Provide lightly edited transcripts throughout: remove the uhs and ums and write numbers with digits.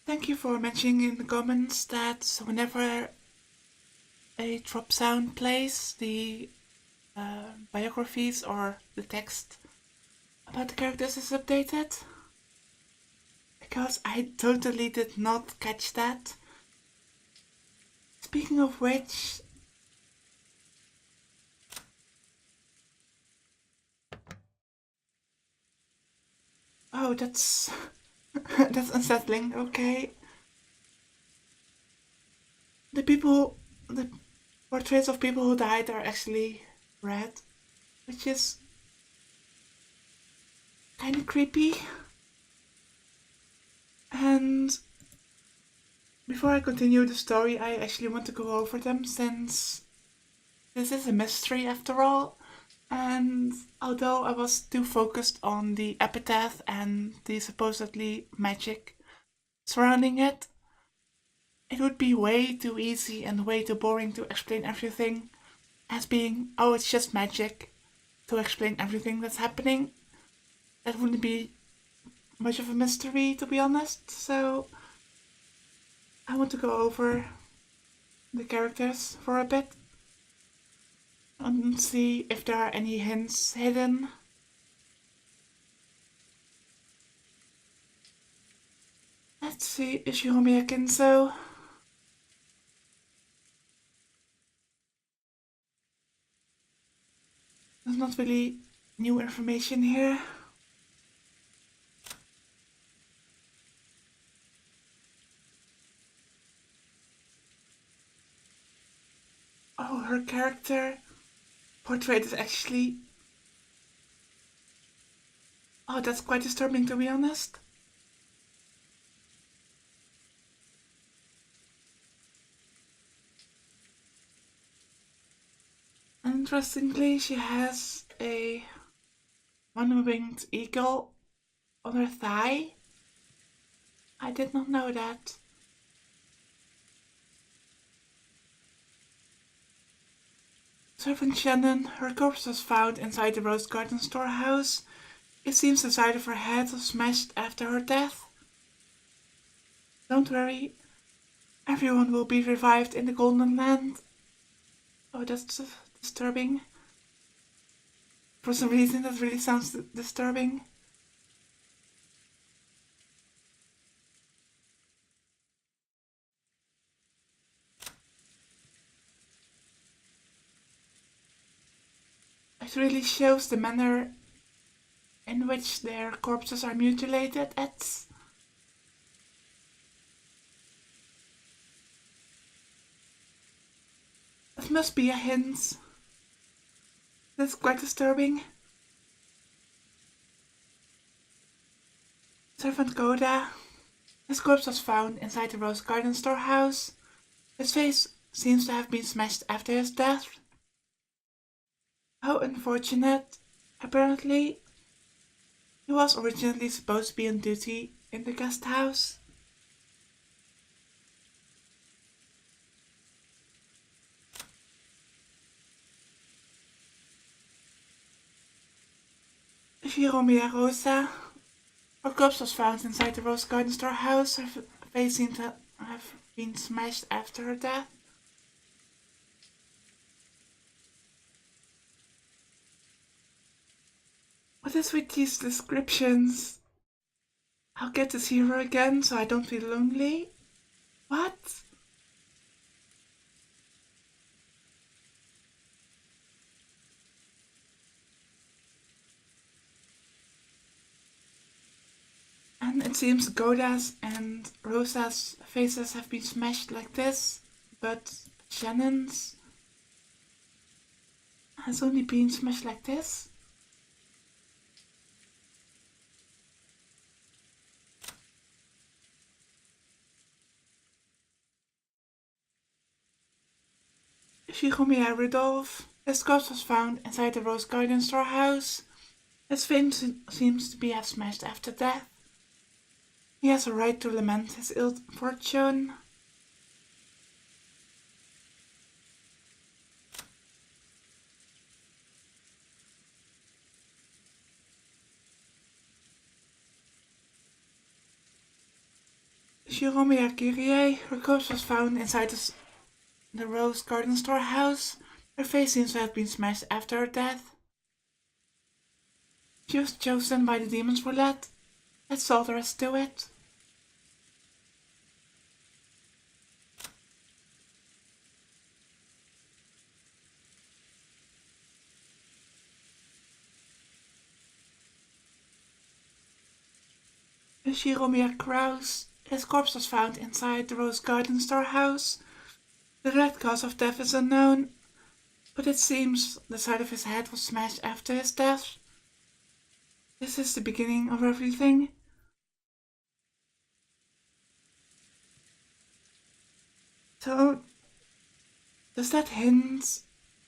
Thank you for mentioning in the comments that whenever a drop sound plays, the biographies or the text about the characters is updated. Because I totally did not catch that. Speaking of which, oh, that's that's unsettling. Okay, the portraits of people who died are actually red, which is kind of creepy. And before I continue the story, I actually want to go over them since this is a mystery after all. And although I was too focused on the epitaph and the supposedly magic surrounding it, it would be way too easy and way too boring to explain everything as being, oh, it's just magic, to explain everything that's happening. That wouldn't be much of a mystery, to be honest. So I want to go over the characters for a bit and see if there are any hints hidden. Let's see, Ishihome Akinso. There's not really new information here. Oh, her character portrait is actually... Oh, that's quite disturbing, to be honest. Interestingly, she has a one-winged eagle on her thigh. I did not know that. Servant Shannon, her corpse was found inside the Rose Garden storehouse. It seems the side of her head was smashed after her death. Don't worry, everyone will be revived in the Golden Land. Oh, that's disturbing. For some reason, that really sounds disturbing. It really shows the manner in which their corpses are mutilated. It must be a hint. That's quite disturbing. Servant Koda. His corpse was found inside the Rose Garden storehouse. His face seems to have been smashed after his death. How unfortunate. Apparently, he was originally supposed to be on duty in the guest house. Jeromia Rosa. Her corpse was found inside the Rose Garden storehouse. Her face seemed to have been smashed after her death. What is with these descriptions? I'll get to see her again so I don't feel lonely. What? And it seems Goda's and Rosa's faces have been smashed like this, but Shannon's has only been smashed like this. Shigomia Rudolph. His corpse was found inside the Rose Garden storehouse. His face seems to be half smashed after death. He has a right to lament his ill fortune. Jeromia Kyrie, her corpse was found inside the Rose Garden storehouse. Her face seems to have been smashed after her death. She was chosen by the demon's roulette. That's all there is to it. Jeromir Kraus, his corpse was found inside the Rose Garden storehouse. The exact cause of death is unknown, but it seems the side of his head was smashed after his death. This is the beginning of everything. So, does that hint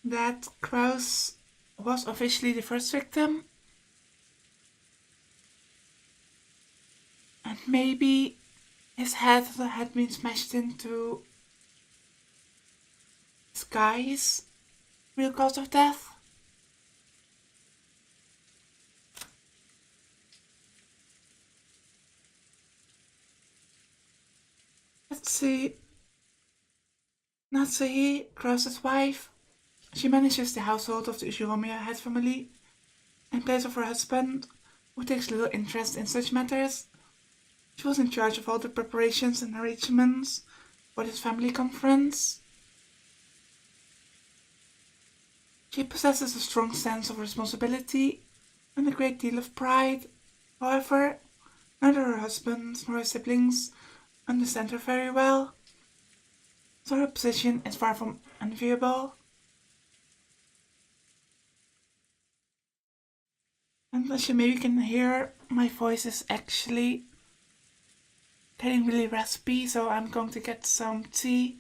that Kraus was officially the first victim? And maybe his head had been smashed into his guy's real cause of death? Let's see. Natsuhi, Kraus's wife, she manages the household of the Ushiromia head family in place of her husband, who takes little interest in such matters. She was in charge of all the preparations and arrangements for this family conference. She possesses a strong sense of responsibility and a great deal of pride. However, neither her husband nor her siblings understand her very well, so her position is far from enviable. And as you maybe can hear, my voice is actually getting really raspy, so I'm going to get some tea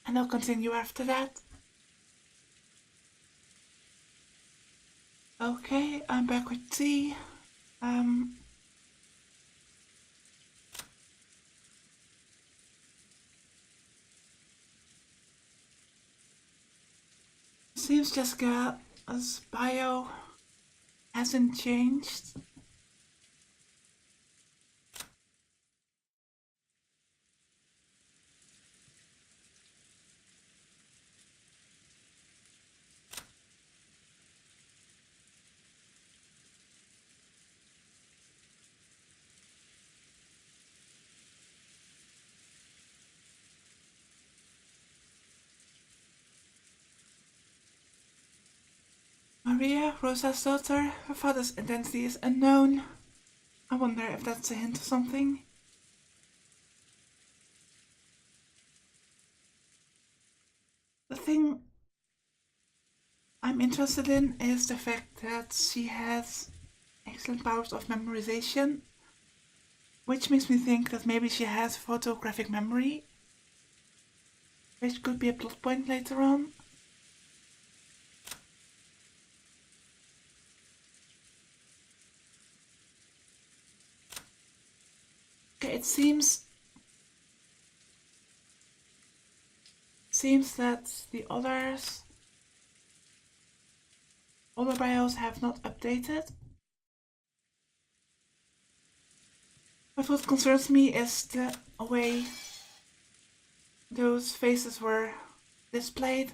and I'll continue after that. Okay, I'm back with tea. Seems Jessica's bio hasn't changed. Maria, Rosa's daughter, her father's identity is unknown. I wonder if that's a hint of something. The thing I'm interested in is the fact that she has excellent powers of memorization, which makes me think that maybe she has photographic memory, which could be a plot point later on. Okay, it seems that the other bios have not updated. But what concerns me is the way those faces were displayed.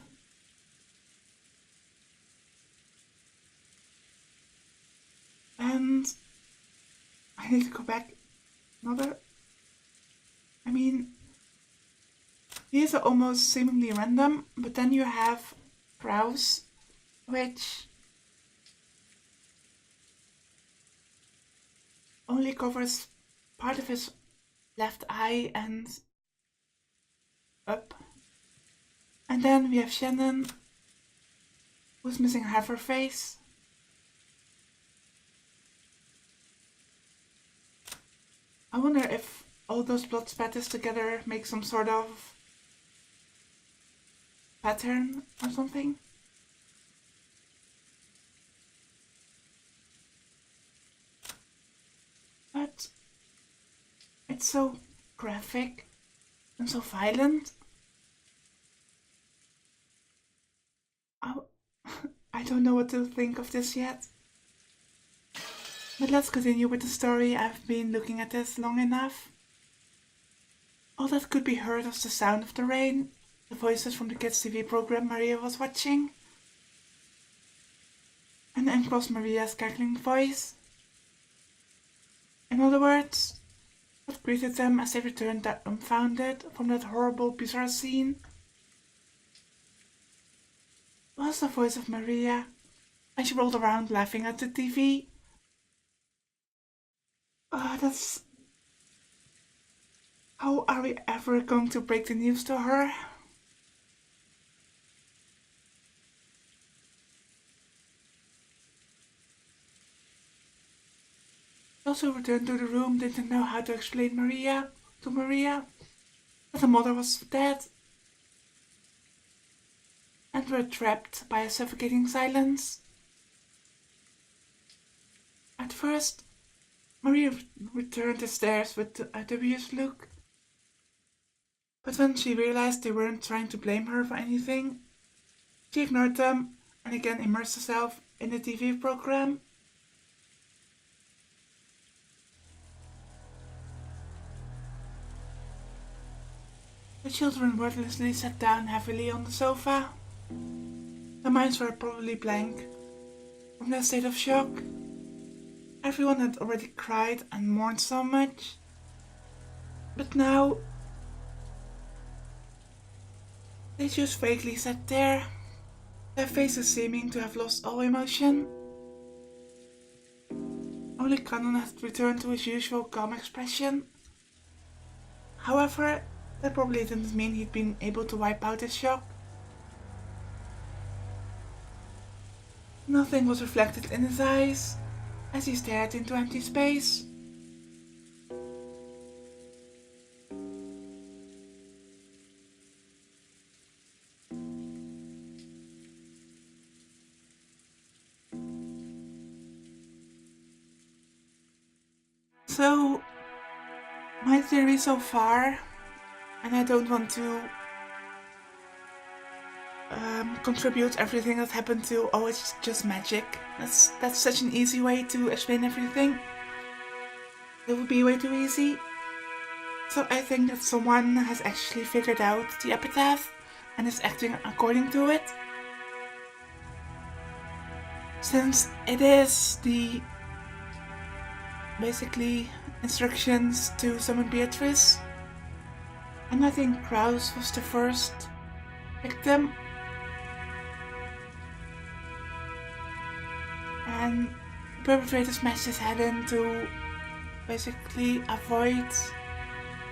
And I need to go back I mean, these are almost seemingly random, but then you have Kraus, which only covers part of his left eye and up. And then we have Shannon, who's missing half her face. I wonder if all those blood spatters together make some sort of pattern or something. But it's so graphic and so violent. I don't know what to think of this yet. But let's continue with the story. I've been looking at this long enough. All that could be heard was the sound of the rain, the voices from the kids' TV program Maria was watching, and then was Maria's cackling voice. In other words, what greeted them as they returned dumbfounded from that horrible, bizarre scene was the voice of Maria, and she rolled around laughing at the TV. That's... How are we ever going to break the news to her? Those who returned to the room didn't know how to explain to Maria that the mother was dead, and were trapped by a suffocating silence. At first, Maria returned the stares with a dubious look, but when she realized they weren't trying to blame her for anything, she ignored them and again immersed herself in the TV program. The children wordlessly sat down heavily on the sofa. Their minds were probably blank from their state of shock. Everyone had already cried and mourned so much. But now, they just vaguely sat there, their faces seeming to have lost all emotion. Only Cannon had returned to his usual calm expression. However, that probably didn't mean he'd been able to wipe out his shock. Nothing was reflected in his eyes as he stared into empty space. So, my theory so far, and I don't want to contribute everything that happened to, oh, it's just magic. That's such an easy way to explain everything. It would be way too easy. So I think that someone has actually figured out the epitaph and is acting according to it. Since it is the basically instructions to summon Beatrice, and I think Kraus was the first victim. And the perpetrator smashed his head in to basically avoid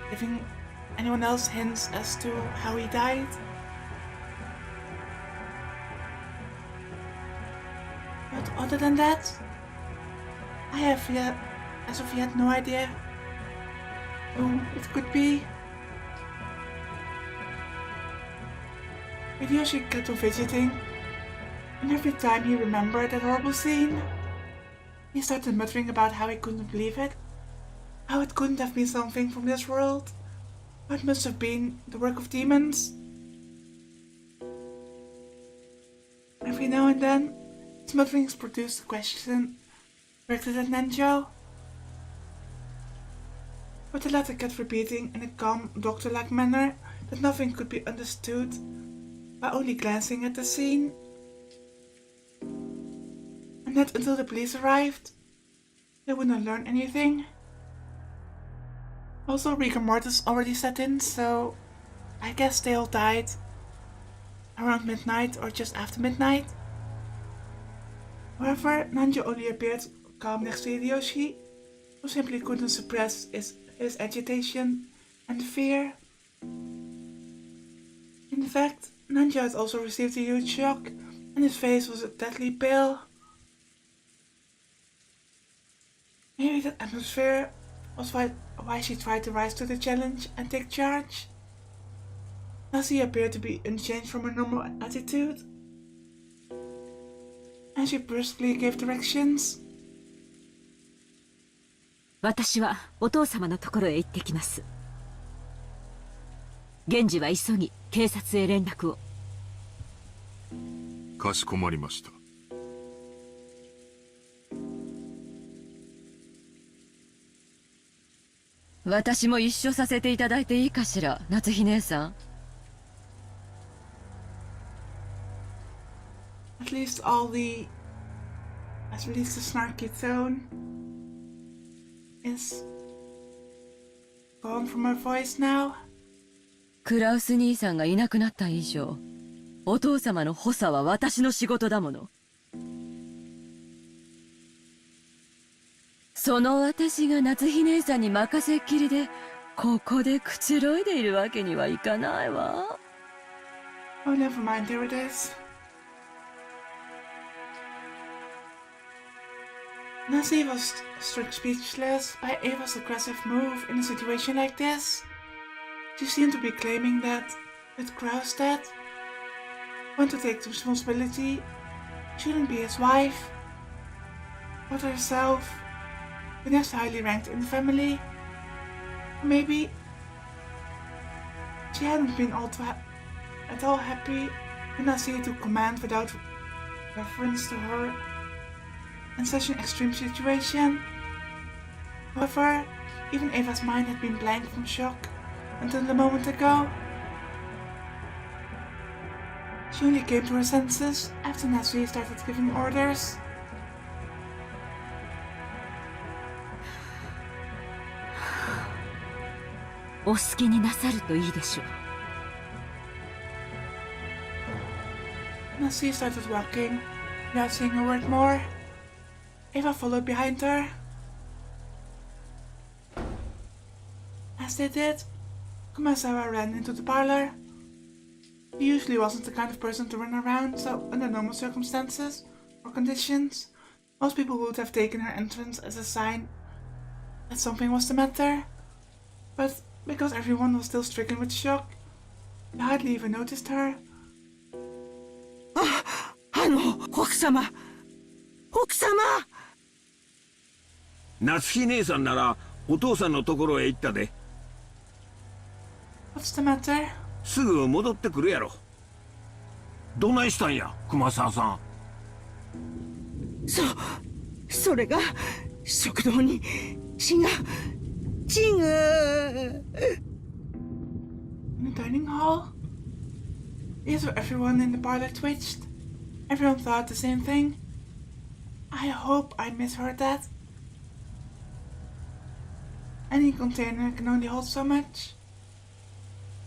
giving anyone else hints as to how he died. But other than that, I have as of yet no idea who it could be. Hideyoshi kept on fidgeting, and every time he remembered that horrible scene, he started muttering about how he couldn't believe it, how it couldn't have been something from this world, how it must have been the work of demons. Every now and then, his mutterings produced a question directed at Nenjo, but the latter kept repeating in a calm, doctor-like manner that nothing could be understood by only glancing at the scene. And that until the police arrived, they would not learn anything. Also, rigor mortis already set in, so I guess they all died around midnight or just after midnight. However, Nanjo only appeared calm next to Hideyoshi, who simply couldn't suppress his agitation and fear. In fact, Nanjo had also received a huge shock, and his face was deadly pale. Maybe that atmosphere was why she tried to rise to the challenge and take charge, as he appeared to be unchanged from her normal attitude. And she brusquely gave directions. 私はお父様のところへ行ってきます。源氏は急ぎ警察へ連絡を。かしこまりました。私も一緒させていただいていいかしら、夏日姉さん。At least the snarky tone is gone from my voice now. クラウス兄さんがいなくなった以上、お父様の補佐は私の仕事だもの。その私が夏日姉さんに任せっきりで、ここでくつろいでいるわけにはいかないわ。Oh, never mind, here it is. Nancy was struck speechless by Ava's aggressive move in a situation like this. She seemed to be claiming that, with Krauss dead, want to take responsibility, shouldn't be his wife, but herself, the next highly ranked in the family. Maybe she hadn't been at all happy when Nancy took command without reference to her in such an extreme situation. However, even Ava's mind had been blank from shock until a moment ago. She only came to her senses after Nancy started giving orders. Nancy started walking without saying a word more. Ava followed behind her. As they did, Kumasawa ran into the parlor. He usually wasn't the kind of person to run around, so under normal circumstances or conditions, most people would have taken her entrance as a sign that something was the matter. But because everyone was still stricken with shock, they hardly even noticed her. 奥様夏日姉さんならお父さんのところへ行ったで。 What's the matter? すぐ戻ってくるやろ。どないしたんや、熊沢さん。それが食堂に血が In the dining hall? Yes, where everyone in the parlor twitched. Everyone thought the same thing. I hope I misheard that. Any container can only hold so much.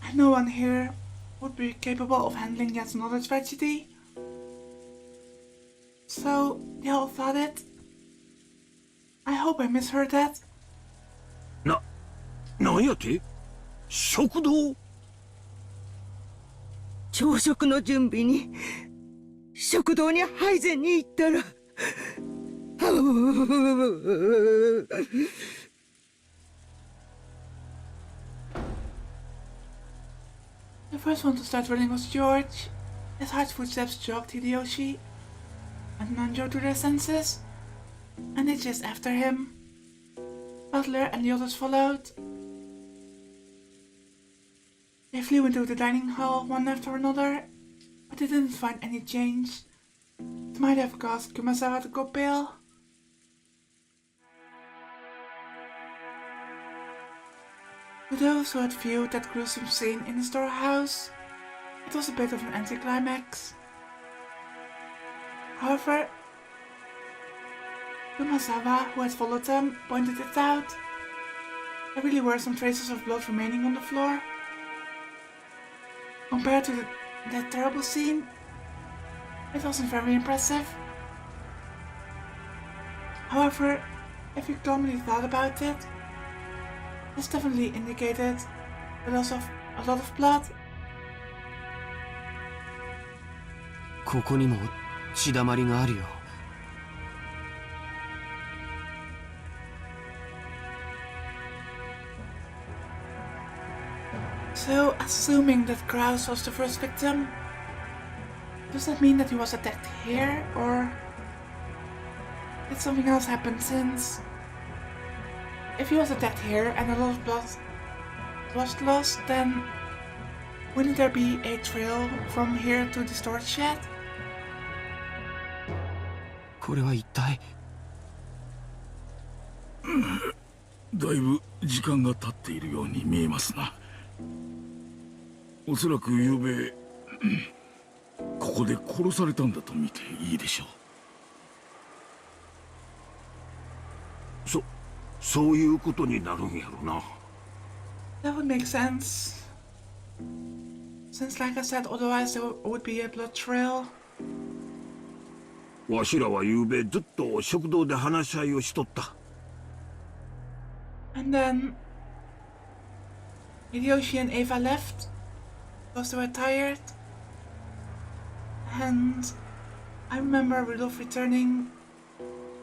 And no one here would be capable of handling yet another tragedy. So, they all thought it. I hope I misheard that. なんやて？食堂？朝食の準備に食堂に配膳に行ったら The first one to start running was George. His hard footsteps jogged Hideyoshi and Nanjo to their senses, and they chased after him. Butler and the others followed. They flew into the dining hall one after another, but they didn't find any change. It might have caused Kumasawa to go pale. To those who had viewed that gruesome scene in the storehouse, it was a bit of an anticlimax. However, Kumasawa, who had followed them, pointed it out. There really were some traces of blood remaining on the floor. Compared to that terrible scene, it wasn't very impressive. However, if you calmly thought about it, this definitely indicated the loss of a lot of blood. ここにも血だまりがあるよ。So, assuming that Kraus was the first victim, does that mean that he was attacked here, or did something else happen since? If he was attacked here and a lot of blood was lost, then wouldn't there be a trail from here to the storage shed? これは一体。だいぶ時間が経っているように見えますな。おそらく昨べここで殺されたんだと見ていいでしょう。そういうことになるんやろな。That would make sense. Since, like I said, otherwise there would be a blood trail. わしらは昨べずっと食堂で話し合いをしとった。And then Hideyoshi and Eva left because they were tired. And I remember Rudolph returning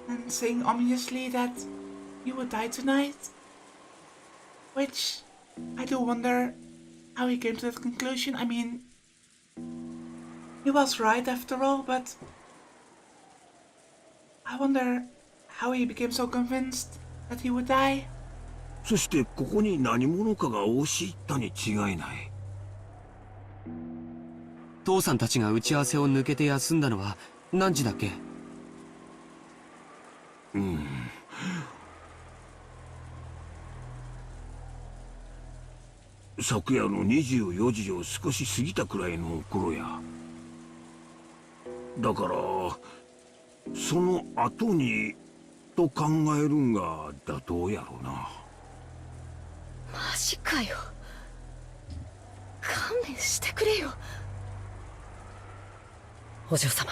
and saying ominously that he would die tonight. Which I do wonder how he came to that conclusion. I mean, he was right after all, but I wonder how he became so convinced that he would die. そしてここに何者かが押し入ったに違いない。父さんたちが打ち合わせを抜けて休んだのは何時だっけ？昨夜の24時を少し過ぎたくらいの頃や。だからその後にと考えるんが妥当やろうな。マジかよ。勘弁してくれよ。お嬢様、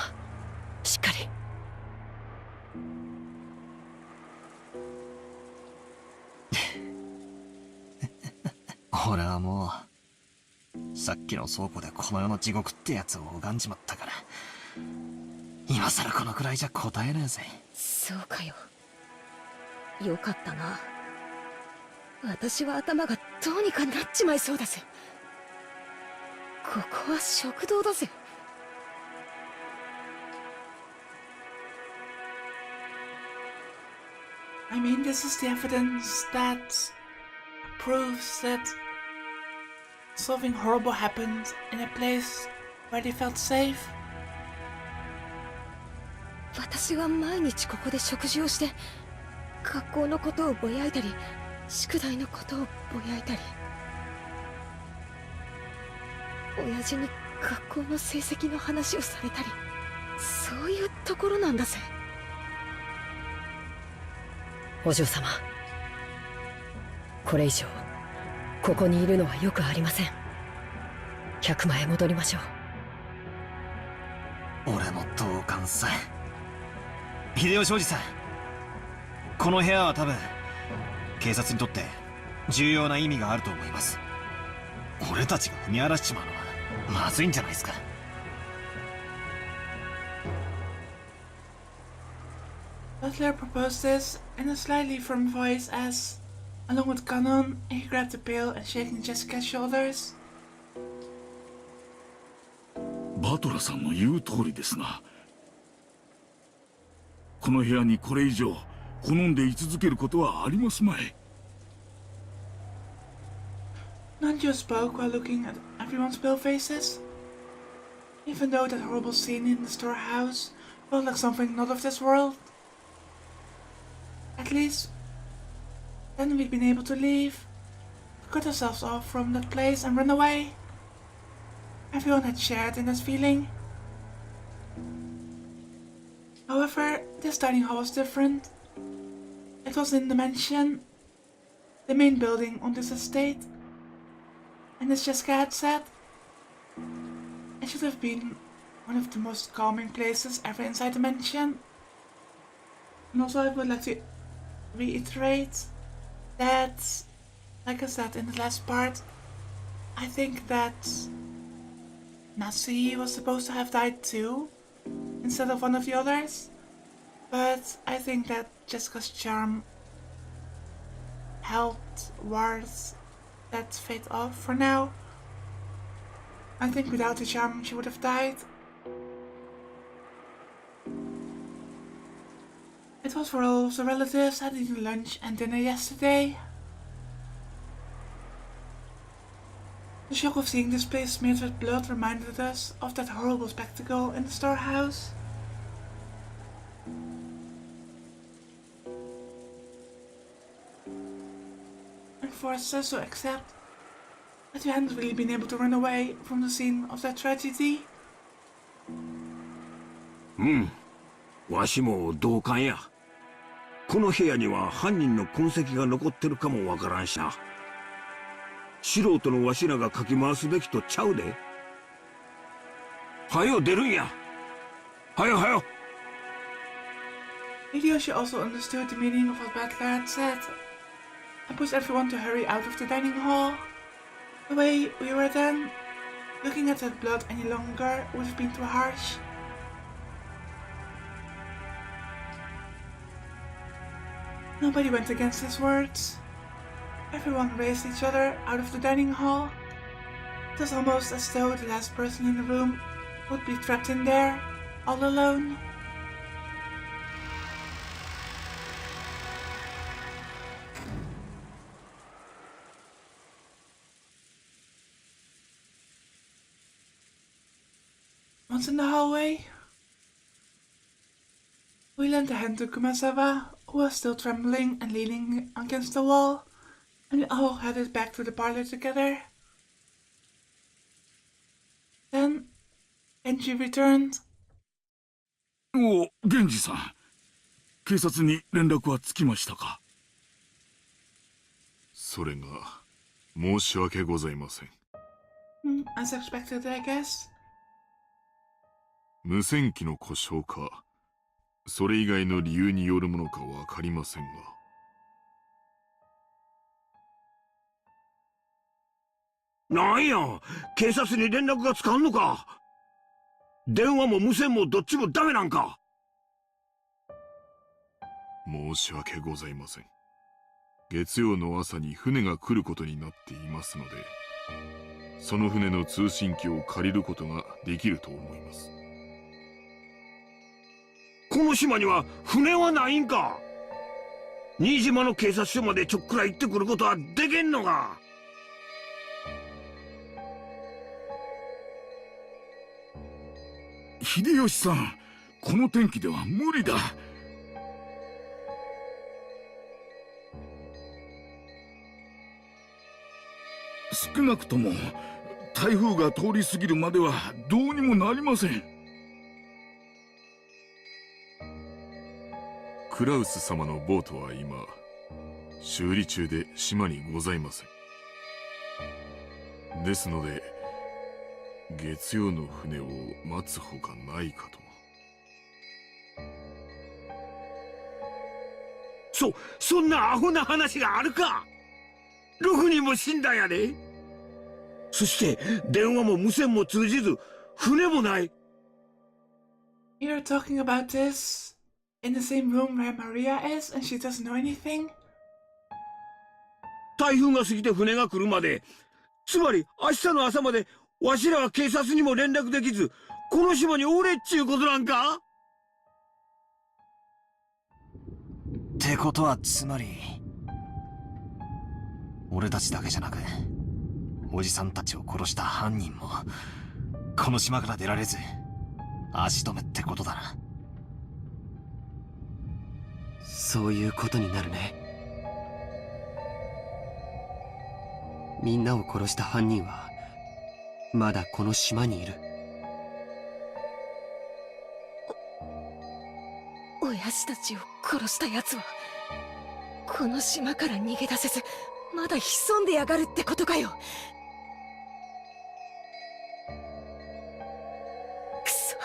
しっかり。俺はもうさっきの倉庫でこの世の地獄ってやつを拝んじまったから、今さらこのくらいじゃ答えねえぜ。そうかよ。よかったな。私は頭がどうにかなっちまいそうだぜ。ここは食堂だぜ。I mean, this is the evidence that proves that something horrible happened in a place where they felt safe. 私は毎日ここで食事をして、学校のことをぼやいたり、宿題のことをぼやいたり、親父に学校の成績の話をされたり、そういうところなんだぜ。お嬢様、これ以上ここにいるのはよくありません。100万へ戻りましょう。俺も同感さ。秀吉おじさん、この部屋は多分警察にとって重要な意味があると思います。俺たちが踏み荒らしちまうのはまずいんじゃないですか。Butler proposed this in a slightly firm voice as, along with Cannon, he grabbed the pail and shaking Jessica's shoulders. バトラさんの言う通りですな。この部屋にこれ以上好んで居続けることはありますまい。Nanjo spoke while looking at everyone's pale faces. Even though that horrible scene in the storehouse felt like something not of this world. At least, then we'd been able to leave, cut ourselves off from that place and run away. Everyone had shared in that feeling. However, this dining hall was different. It was in the mansion, the main building on this estate. And as Jessica had said, it should have been one of the most calming places ever inside the mansion. And also I would like to reiterate that, like I said in the last part, I think that Nasi was supposed to have died too, instead of one of the others. But I think that Jessica's charm helped ward that fate off for now. I think without the charm she would have died. It was for all of the relatives had eaten lunch and dinner yesterday. The shock of seeing this place smeared with blood reminded us of that horrible spectacle in the storehouse. forced us to accept that you hadn't really been able to run away from the scene of that tragedy. わしも同感や。この部屋には犯人の痕跡が残ってるかもわからんしな。素人のわしらがかき回すべきとちゃうで。はよ出るんや。はよはよ。Hideyoshi also understood the meaning of what Butler had said, and pushed everyone to hurry out of the dining hall. The way we were then, looking at that blood any longer would have been too harsh. Nobody went against his words. Everyone raced each other out of the dining hall. It was almost as though the last person in the room would be trapped in there, all alone. Once in the hallway, we lent a hand to Kumasawa, who was still trembling and leaning against the wall, and we all headed back to the parlor together. Then, Genji returned. おお、源氏さん。警察に連絡はつきましたか？それが申し訳ございません。As expected, I guess. 無線機の故障か、それ以外の理由によるものかわかりませんが。なんや、警察に連絡がつかんのか。電話も無線もどっちもダメなんか。申し訳ございません。月曜の朝に船が来ることになっていますので、その船の通信機を借りることができると思います。この島には船はないんか。新島の警察署までちょっくら行ってくることはできんのか。秀吉さん、この天気では無理だ。少なくとも台風が通り過ぎるまではどうにもなりません。クラウス様のボートは今修理中で島にございません。ですので月曜の船を待つほかないかそと。そんなアホな話があるか。6人も死んだんやで。そして電話も無線も通じず船もない。 You're talking about this in the same room where Maria is and she doesn't know anything? 台風が過ぎて船が来るまで、つまり明日の朝までわしらは警察にも連絡できず、この島におれっちゅうことなんか。ってことはつまり俺たちだけじゃなくおじさんたちを殺した犯人もこの島から出られず足止めってことだな。そういうことになるね。みんなを殺した犯人はまだこの島にいる。親父たちを殺した奴はこの島から逃げ出せずまだ潜んでやがるってことかよ。くそ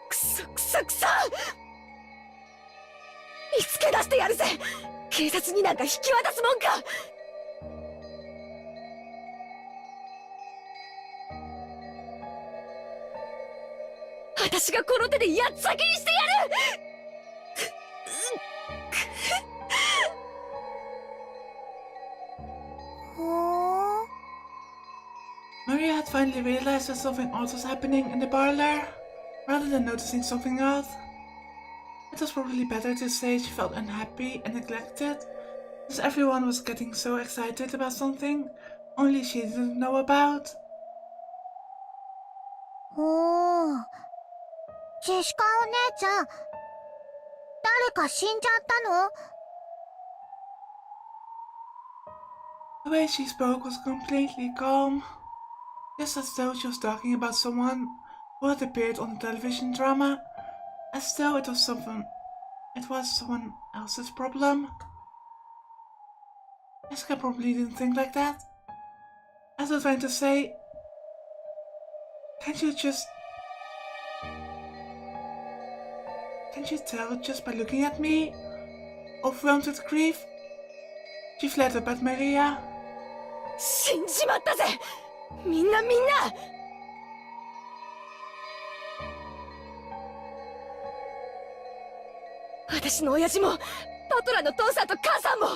くそくそくそ、見つけ出してやるぜ。警察になんか引き渡すもんか。私がこの手でやっつ先にしてやる。Maria had finally realized that something odd was happening in the parlor, rather than noticing something odd. It was probably better to say she felt unhappy and neglected, as everyone was getting so excited about something only she didn't know about. ジェシカお姉ちゃん、誰か死んじゃったの？ The way she spoke was completely calm, just as though she was talking about someone who had appeared on a television drama, as though it was someone else's problem. Jessica probably didn't think like that. As I was trying to say, can't you tell just by looking at me? Overwhelmed with grief, she fled up at Maria. 死んじまったぜ、みんな。私の親父もパトラの父さんと母さんも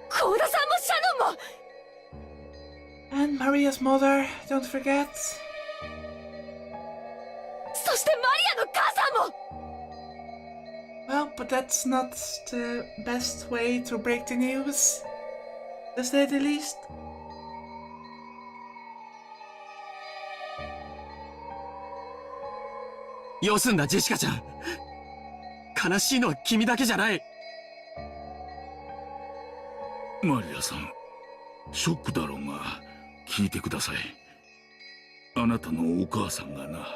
幸田さんもシャノンも And Maria's mother, don't forget. そしてマリアの母さんも Well, but that's not the best way to break the news, to say the least. よすんだジェシカちゃん。悲しいのは君だけじゃない。マリアさん、ショックだろうが聞いてください。あなたのお母さんがな、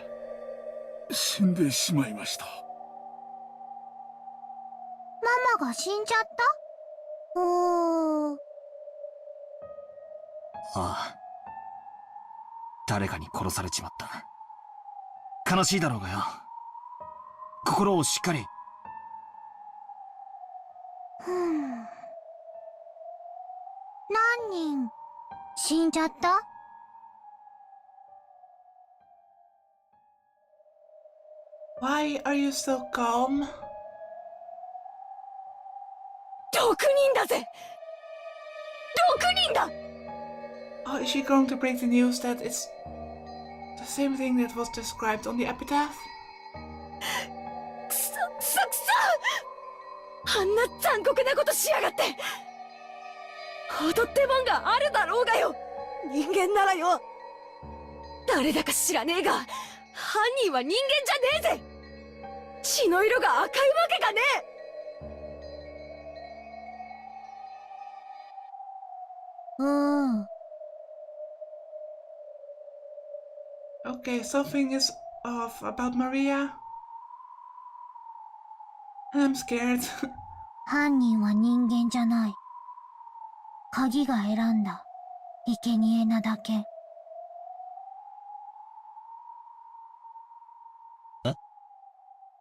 死んでしまいました。ママが死んじゃった？ああ、誰かに殺されちまった。悲しいだろうがよ、心をしっかり。何人死んじゃった？ Why are you so calm? 6人だぜ、6人だ。 Oh, is she going to break the news that it's the same thing that was described on the epitaph? くそあんな残酷なことしやがって。踊ってもんがあるだろうがよ、人間ならよ。誰だか知らねえが犯人は人間じゃねえぜ。血の色が赤いわけがねえ。Okay, something is off about Maria. And I'm scared. 犯人は人間じゃない。鍵が選んだ生贄なだけ。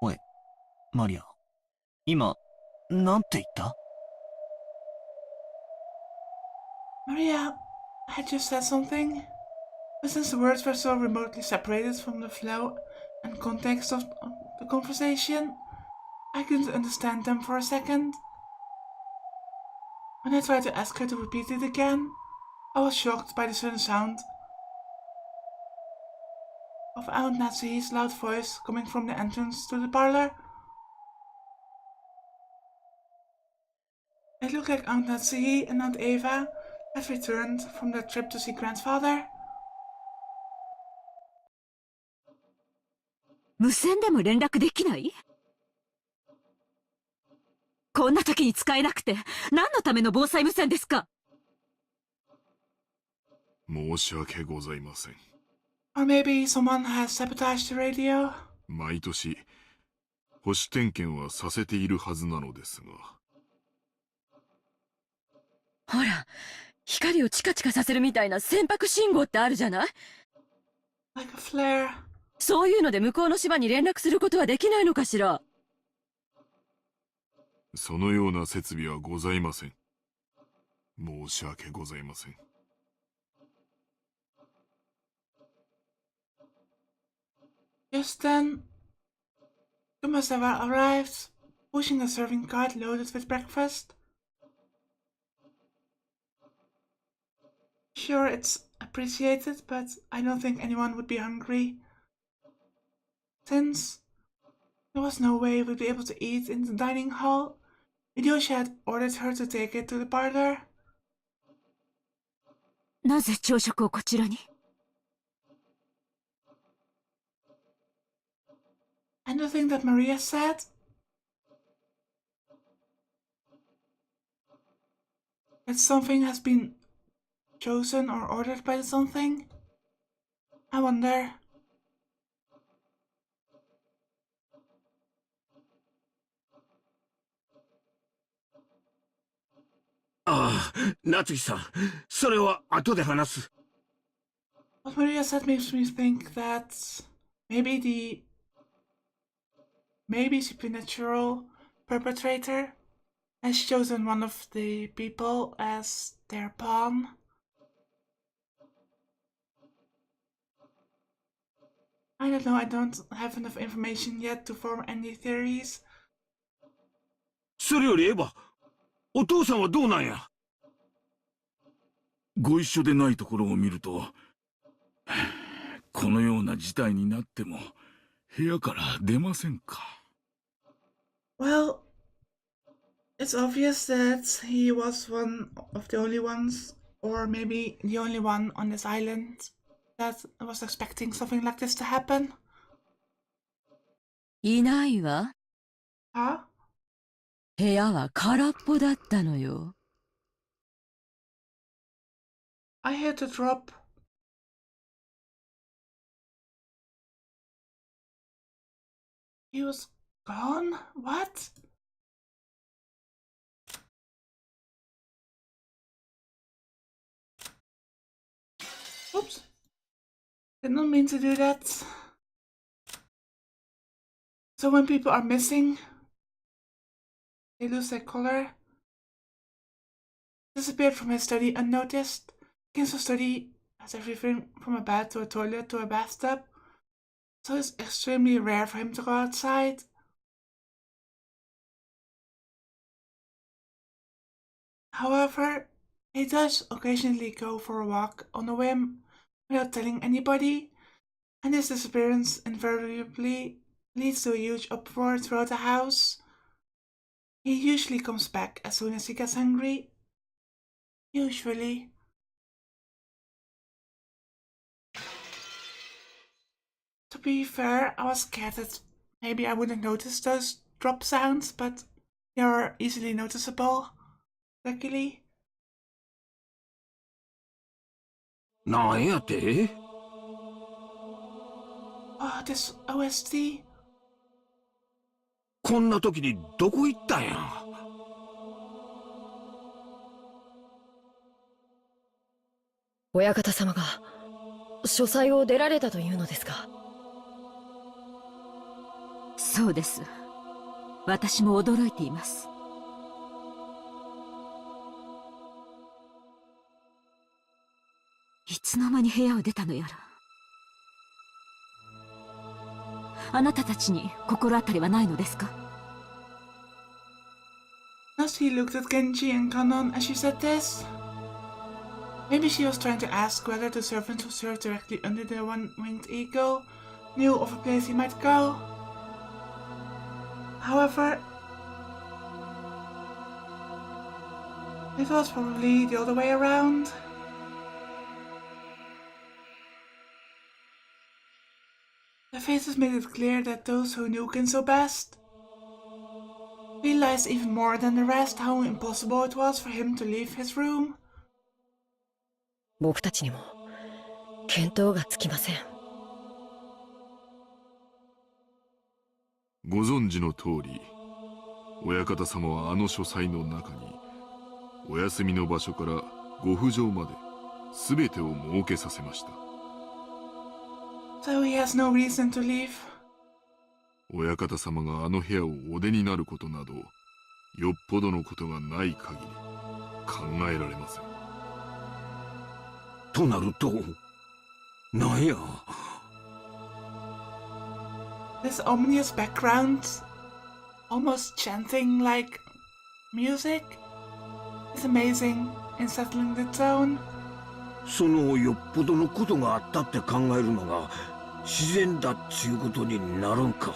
おい、マリア、今、なんて言った？ Maria had just said something, but since the words were so remotely separated from the flow and context of the conversation, I couldn't understand them for a second. When I tried to ask her to repeat it again, I was shocked by the sudden sound of Aunt Natsuhi's loud voice coming from the entrance to the parlor. It looked like Aunt Natsuhi and Aunt Eva had returned from their trip to see grandfather. 無線でも連絡できない？こんな時に使えなくて何のための防災無線ですか？申し訳ございません。Or maybe someone has sabotaged the radio? 毎年保守点検はさせているはずなのですが。ほら、光をチカチカさせるみたいな船舶信号ってあるじゃない？ Like a flare. そういうので向こうの島に連絡することはできないのかしら？そのような設備はございません。申し訳ございません。Just then, Kumasawa arrived, pushing a serving cart loaded with breakfast. Sure, it's appreciated, but I don't think anyone would be hungry, since there was no way we'd be able to eat in the dining hall. Hideyoshi had ordered her to take it to the parlor. なぜ朝食をこちらに？ And the thing that Maria said? that something has been chosen or ordered by something? I wonder.ああ、夏樹さん、それは後で話す。What Maria said makes me think that maybe supernatural perpetrator has chosen one of the people as their pawn. I don't know, I don't have enough information yet to form any theories. それよりエヴァ、お父さんはどうなんや？ご一緒でないところを見ると、このような事態になっても部屋から出ませんか。Well, it's obvious that he was one of the only ones, or maybe the only one on this island that was expecting something like this to happen. いないわ。Huh? 部屋は空っぽだったのよ。I heard the drop. He was gone? What? Oops. Did not mean to do that. So when people are missing, they lose their color. Disappeared from his study unnoticed. Kin's study has everything from a bed to a toilet to a bathtub, so it's extremely rare for him to go outside. However, he does occasionally go for a walk on a whim without telling anybody, and his disappearance invariably leads to a huge uproar throughout the house. He usually comes back as soon as he gets hungry. Usually. To be fair, I was scared that maybe I wouldn't notice those drop sounds, but they are easily noticeable, luckily. なんやて？ Oh, this OST. こんな時にどこ行ったんや？親方様が書斎を出られたというのですか？そうです。私も驚いています。いつの間に部屋を出たのやら。あなたたちに心当たりはないのですか？ As he looked at Genji and Kanon as she said this. Maybe she was trying to ask whether the servant who served directly under the one-winged eagle knew of a place he might go. However, it was probably the other way around. The faces made it clear that those who knew Ginso best realized even more than the rest how impossible it was for him to leave his room. 僕たちにも見当がつきません。ご存知の通り、親方様はあの書斎の中にお休みの場所からご不浄まで全てを設けさせました。So he has no reason to leave. 親方様があの部屋をお出になることなどよっぽどのことがない限り考えられません。となると、なんや。This ominous background, almost chanting like music, is amazing in settling the tone. そのよっぽどのことがあったって考えるのが自然だっちゅうことになるんか。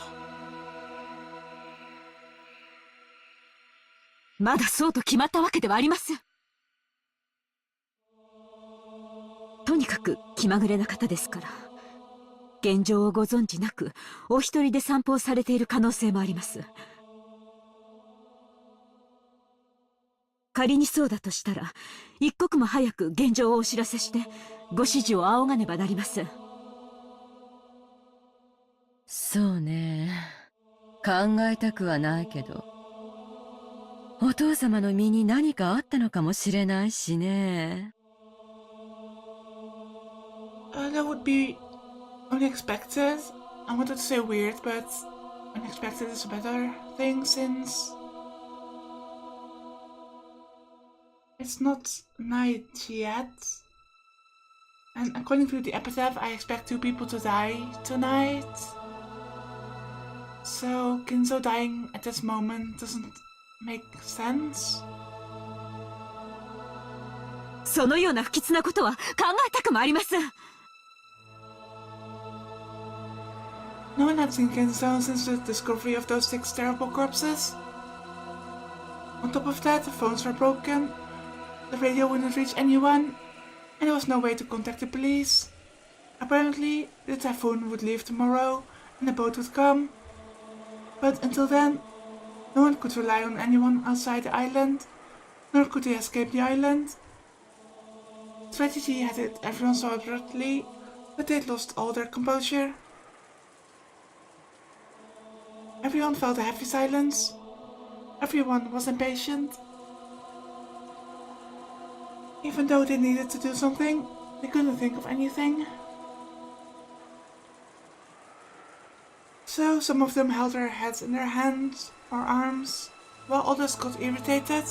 まだそうと決まったわけではありません。とにかく気まぐれな方ですから、現状をご存知なくお一人で散歩をされている可能性もあります。仮にそうだとしたら、一刻も早く現状をお知らせして、ご指示を仰がねばなりません。そうね。考えたくはないけど。お父様の身に何かあったのかもしれないしね。That would be unexpected. I wanted to say weird, but unexpected is a better thing since it's not night yet. And according to the epitaph, I expect 2 people to die tonight. So Kinzo dying at this moment doesn't make sense. そのような不吉なことは考えたくもありません。No one had seen Kinzo since the discovery of those 6 terrible corpses. On top of that, the phones were broken, the radio wouldn't reach anyone, and there was no way to contact the police. Apparently, the typhoon would leave tomorrow and the boat would come. But until then, no one could rely on anyone outside the island, nor could they escape the island. Tragedy had hit everyone so abruptly that they had lost all their composure. Everyone felt a heavy silence. Everyone was impatient. Even though they needed to do something, they couldn't think of anything. So some of them held their heads in their hands or arms, while others got irritated.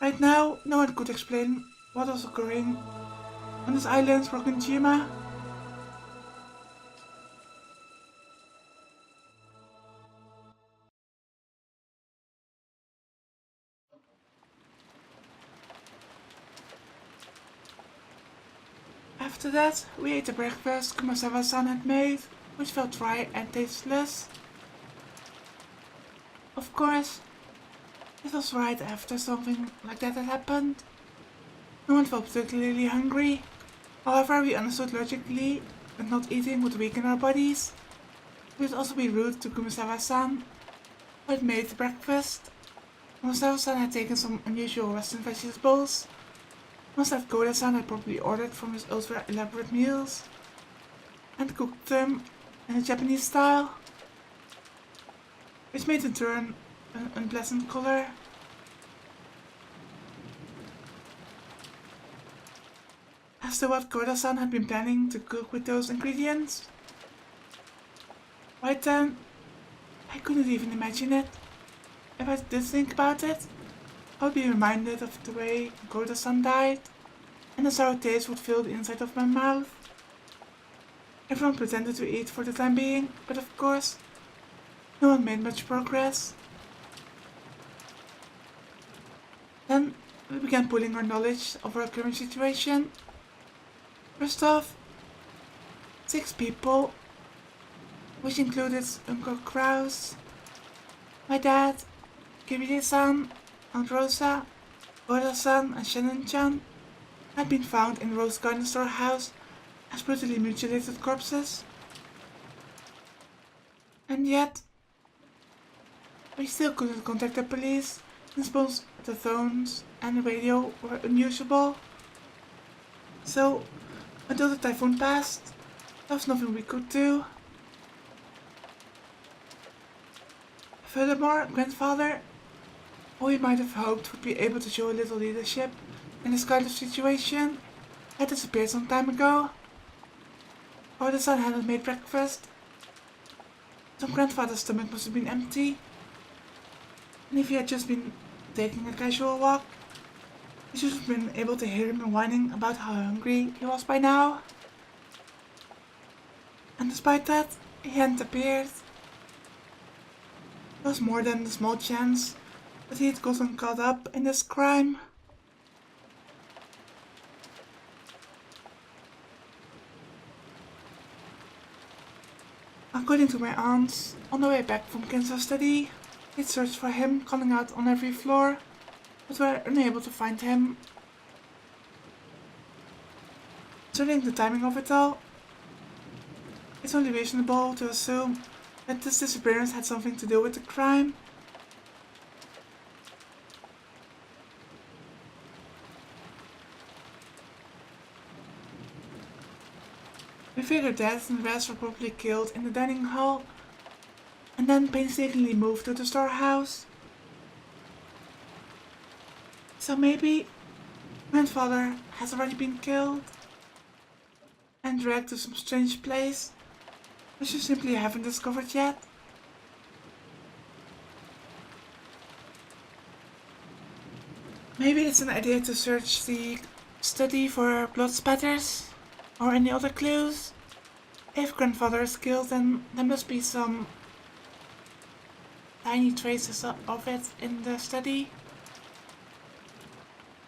Right now, no one could explain what was occurring on this island for Konjima. After that, we ate the breakfast Kumasawa-san had made, which felt dry and tasteless. Of course, it was right after something like that had happened. No one felt particularly hungry. However, we understood logically that not eating would weaken our bodies. It would also be rude to Kumasawa-san, who had made the breakfast. Kumasawa-san had taken some unusual Western vegetables. Most that Koda-san had probably ordered from his ultra elaborate meals and cooked them in a Japanese style, which made them turn an unpleasant color. As to what Koda-san had been planning to cook with those ingredients, right then, I couldn't even imagine it. If I did think about it, I would be reminded of the way Koda-san died, and the sour taste would fill the inside of my mouth. Everyone pretended to eat for the time being, but of course, no one made much progress. Then we began pooling our knowledge of our current situation. First off, 6 people, which included Uncle Kraus, my dad, Kiride-san, Aunt Rosa, Oda-san and Shannon-chan, had been found in Rose Garden storehouse as brutally mutilated corpses. And yet, we still couldn't contact the police since both the phones and the radio were unusable. So, until the typhoon passed, there was nothing we could do. Furthermore, grandfather, who we might have hoped would be able to show a little leadership in this kind of situation, had disappeared some time ago. Oda-san hadn't made breakfast. So grandfather's stomach must have been empty. And if he had just been taking a casual walk, we should have been able to hear him whining about how hungry he was by now. And despite that, he hadn't appeared. There was more than a small chance that he had gotten caught up in this crime. According to my aunts, on the way back from Kansas study, they'd searched for him, calling out on every floor, but were unable to find him. Concerning the timing of it all, it's only reasonable to assume that this disappearance had something to do with the crime. We figured that and the rest were probably killed in the dining hall and then painstakingly moved to the storehouse. So maybe grandfather has already been killed and dragged to some strange place which you simply haven't discovered yet. Maybe it's an idea to search the study for blood spatters or any other clues. If grandfather is killed, then there must be some tiny traces of it in the study.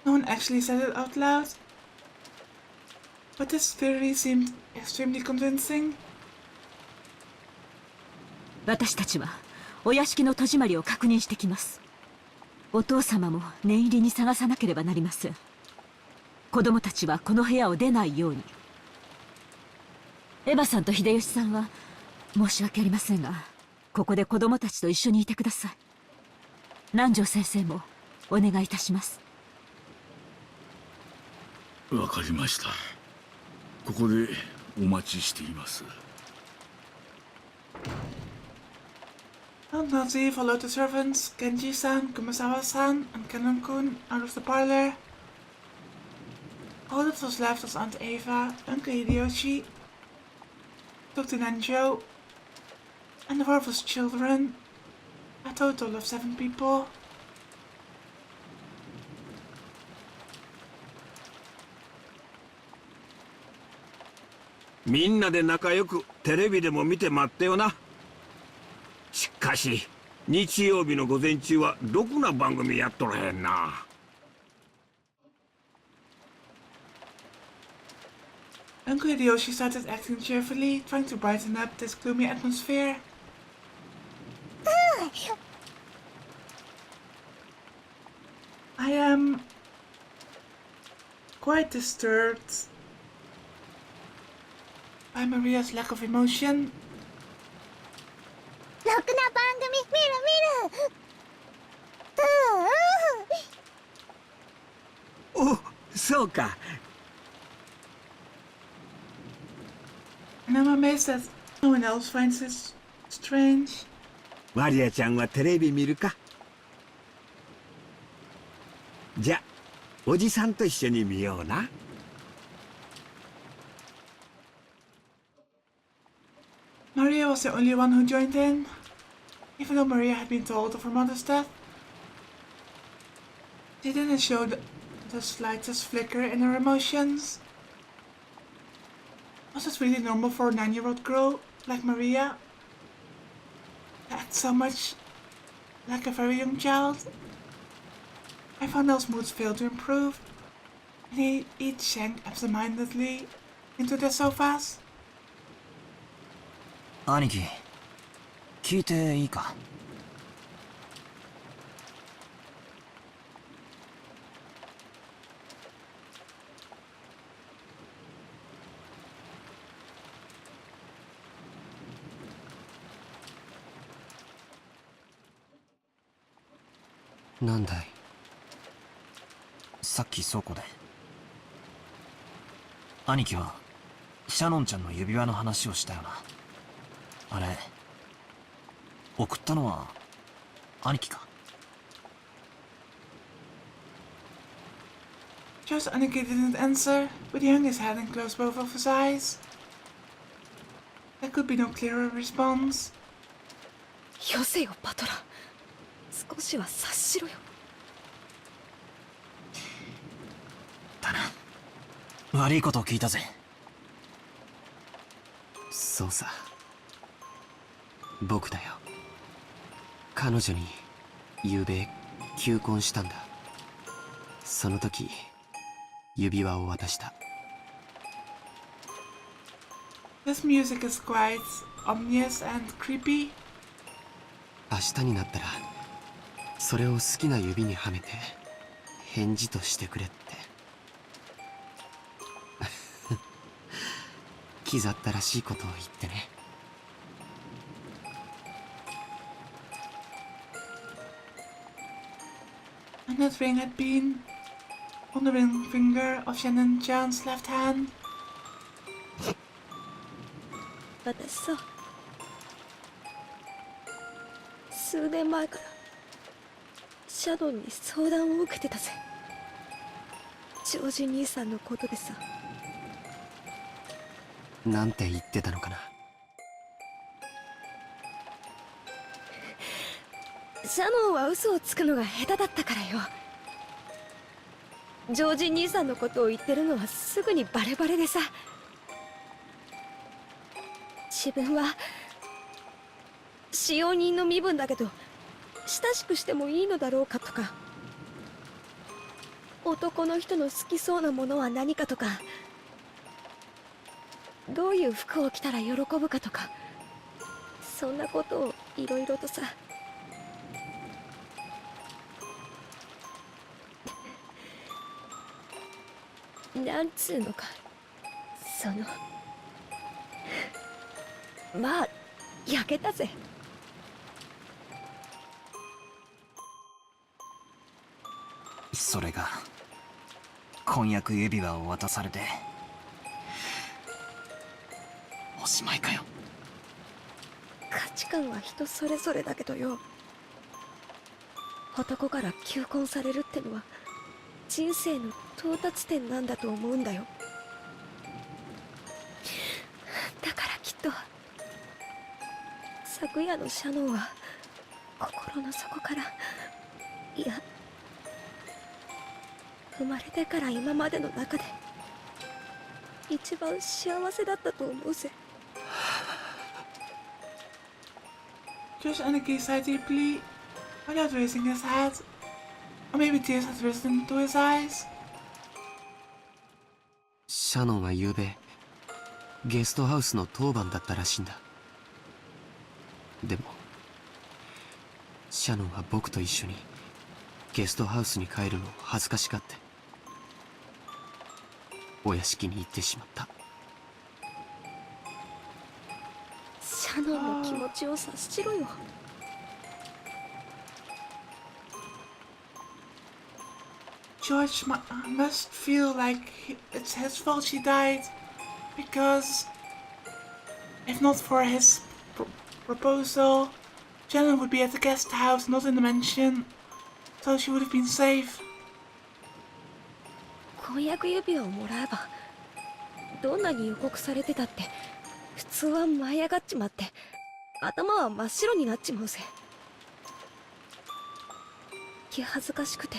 No one actually said it out loud, but this theory seemed extremely convincing. 私たちはお屋敷の戸締まりを確認してきます。お父様も念入りに探さなければなりません。子供たちはこの部屋を出ないように。エヴァさんと秀吉さんは申し訳ありませんが、ここで子供たちと一緒にいてください。南條先生もお願いいたします。わかりました。ここでお待ちしています。Nazi followed the servants, Genji-san, Kumasawa-san, and Kennen-kun out of the parlor. All that was left was Aunt Eva, Uncle Hideyoshi, Dr. Nanjo, and the 4 of his children, a total of 7 people. Minna de nakayoku terebi de mo mite matte yo na. しかし日曜日の午前中はろくな番組やっとらへんな。Uncle Hideyoshi started acting cheerfully, trying to brighten up this gloomy atmosphere. I am quite disturbed by Maria's lack of emotion. ろくな番組見る見る。お、そうか。And I'm amazed that no one else finds this strange. マリアちゃんはテレビ見るか。じゃ、おじさんと一緒に見ような。Maria was the only one who joined in, even though Maria had been told of her mother's death. She didn't show the slightest flicker in her emotions. Was it really normal for a 9-year-old girl like Maria to act so much like a very young child? I found Elle's moods failed to improve, and he each sank absentmindedly into their sofas. 兄貴、聞いていいか。なんだい。さっき倉庫で兄貴はシャノンちゃんの指輪の話をしたよな。あれ送ったのは兄貴か。Just Annika didn't answer, but he hung his head and closed both of his eyes. There could be no clearer response. よせよパトラ、少しは察しろよ。だな、悪いことを聞いたぜ。そうさ、僕だよ。彼女に昨べ求婚したんだ。その時指輪を渡した。 This music is quite ominous and creepy. 明日になったらそれを好きな指にはめて返事としてくれって気ざったらしいことを言ってね。And that ring had been on the ring finger of Shannon John's left hand. 私さ、数年前からシャドンに相談を受けてたぜ。ジョージ兄さんのことでさ。なんて言ってたのかな。シャノンは嘘をつくのが下手だったからよ。ジョージ兄さんのことを言ってるのはすぐにバレバレでさ。自分は使用人の身分だけど親しくしてもいいのだろうかとか、男の人の好きそうなものは何かとか、どういう服を着たら喜ぶかとか、そんなことをいろいろとさ。なんつうのか、そのまあ焼けたぜ。それが婚約指輪を渡されておしまいかよ。価値観は人それぞれだけどよ、男から求婚されるってのは人生の到達点なんだと思うんだよ。だからきっと昨夜のシャノンは心の底から、いや生まれてから今までの中で一番幸せだったと思うぜ。Josh Anarchy sighed deeply, without raising his head, or maybe tears had risen to his eyes. シャノンは昨べゲストハウスの当番だったらしいんだ。でもシャノンは僕と一緒にゲストハウスに帰るのを恥ずかしがってお屋敷に行ってしまった。シャノンの気持ちを察しろよ。George must feel like it's his fault she died, because if not for his proposal, Shannon would be at the guest house, not in the mansion, so she would have been safe. 婚約指輪をもらえばどんなに予告されてたって普通は舞い上がっちまって頭は真っ白になっちまうぜ。気恥ずかしくて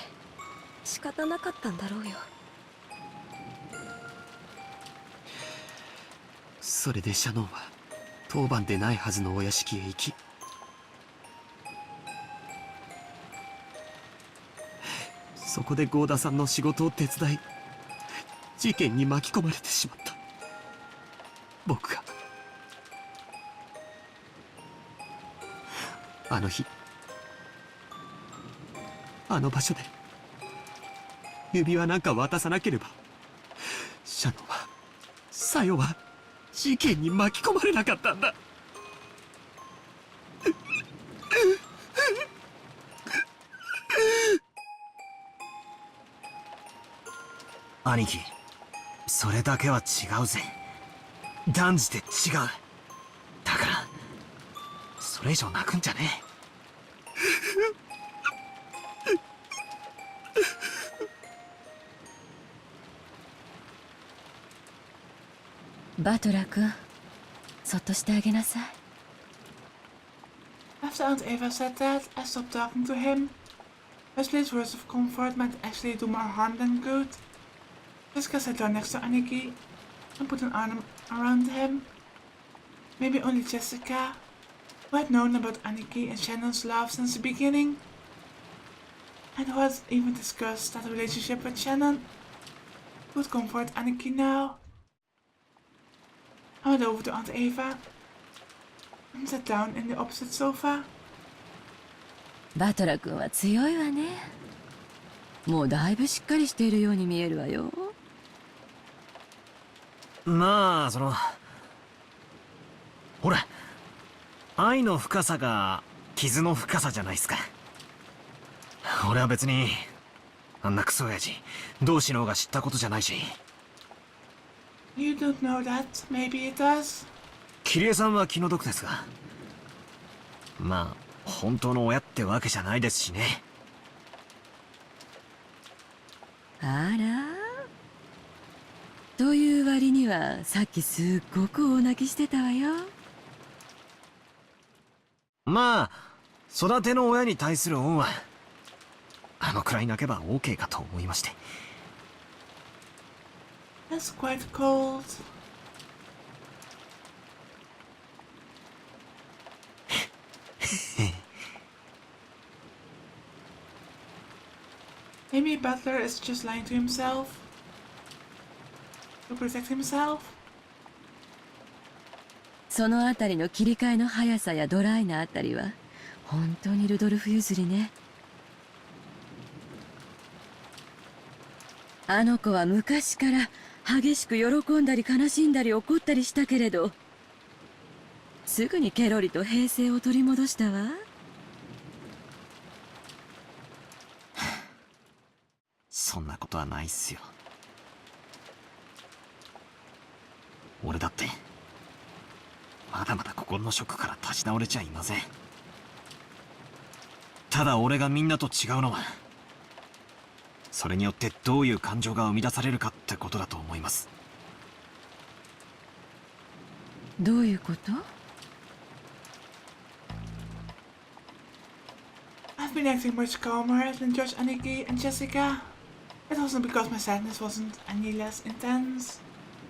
仕方なかったんだろうよ。それでシャノンは当番でないはずのお屋敷へ行き、そこで郷田さんの仕事を手伝い事件に巻き込まれてしまった。僕があの日あの場所で指輪なんか渡さなければシャノンはサヨは事件に巻き込まれなかったんだ。兄貴、それだけは違うぜ。断じて違う。だからそれ以上泣くんじゃねえ。バトラー君、そっとしてあげなさい。 After Aunt Eva said that, I stopped talking to him. Wesley's words of comfort might actually do more harm than good. Jessica sat down next to Aniki and put an arm around him. Maybe only Jessica, who had known about Aniki and Shannon's love since the beginning, and who had even discussed that relationship with Shannon, would comfort Aniki now. I went over to Aunt Eva and sat down in the opposite sofa. バトラー君は強いわね。もうだいぶしっかりしているように見えるわよ。まあほら、愛の深さが傷の深さじゃないっすか。俺は別にあんなクソ親父どうしようが知ったことじゃないし。 You don't know that, maybe it does. キリエさんは気の毒ですが、まあ本当の親ってわけじゃないですしね。あら、という割にはさっきすっごく大泣きしてたわよ。まあ育ての親に対する恩はあのくらい泣けば OK かと思いまして。That's quite cold. Maybe Butler is just lying to himself to protect himself. そのあたりの切り替えの速さやドライなあたりは本当にルドルフ譲りね。あの子は昔から激しく喜んだり悲しんだり怒ったりしたけれど、すぐにケロリと平静を取り戻したわ。そんなことはないっすよ。俺だってまだまだ心のショックから立ち直れちゃいません。ただ俺がみんなと違うのは、それによってどういう感情が生み出されるかってことだと思います。どういうこと？ I've been acting much calmer than Josh, Aniki, and Jessica. It wasn't because my sadness wasn't any less intense,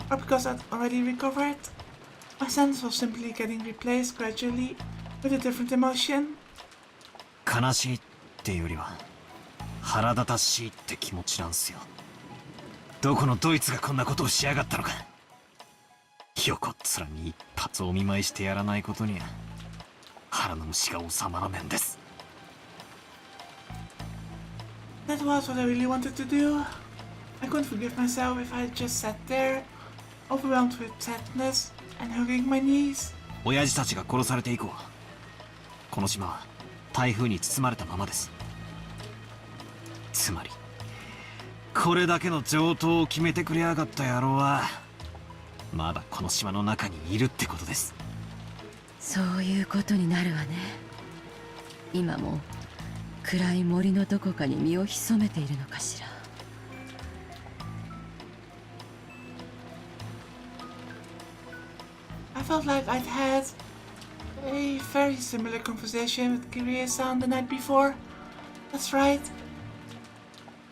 or because I'd already recovered. My sadness was simply getting replaced gradually with a different emotion. 悲しいっていうよりは腹立たしいって気持ちなんすよ。どこのドイツがこんなことをしやがったのか。横っ面に一発お見舞いしてやらないことには腹の虫が収まらねえんです。That was what I really wanted to do. I couldn't forgive myself if I just sat there, overwhelmed with sadness and hugging my knees. 親父たちが殺されて以降、この島は台風に包まれたままです。つまりこれだけの上等を決めてくれやがった野郎はまだこの島の中にいるってことです。そういうことになるわね。今も暗い森のどこかに身を潜めているのかしら。I felt like I'd had a very similar conversation with Kirie-san the night before. That's right.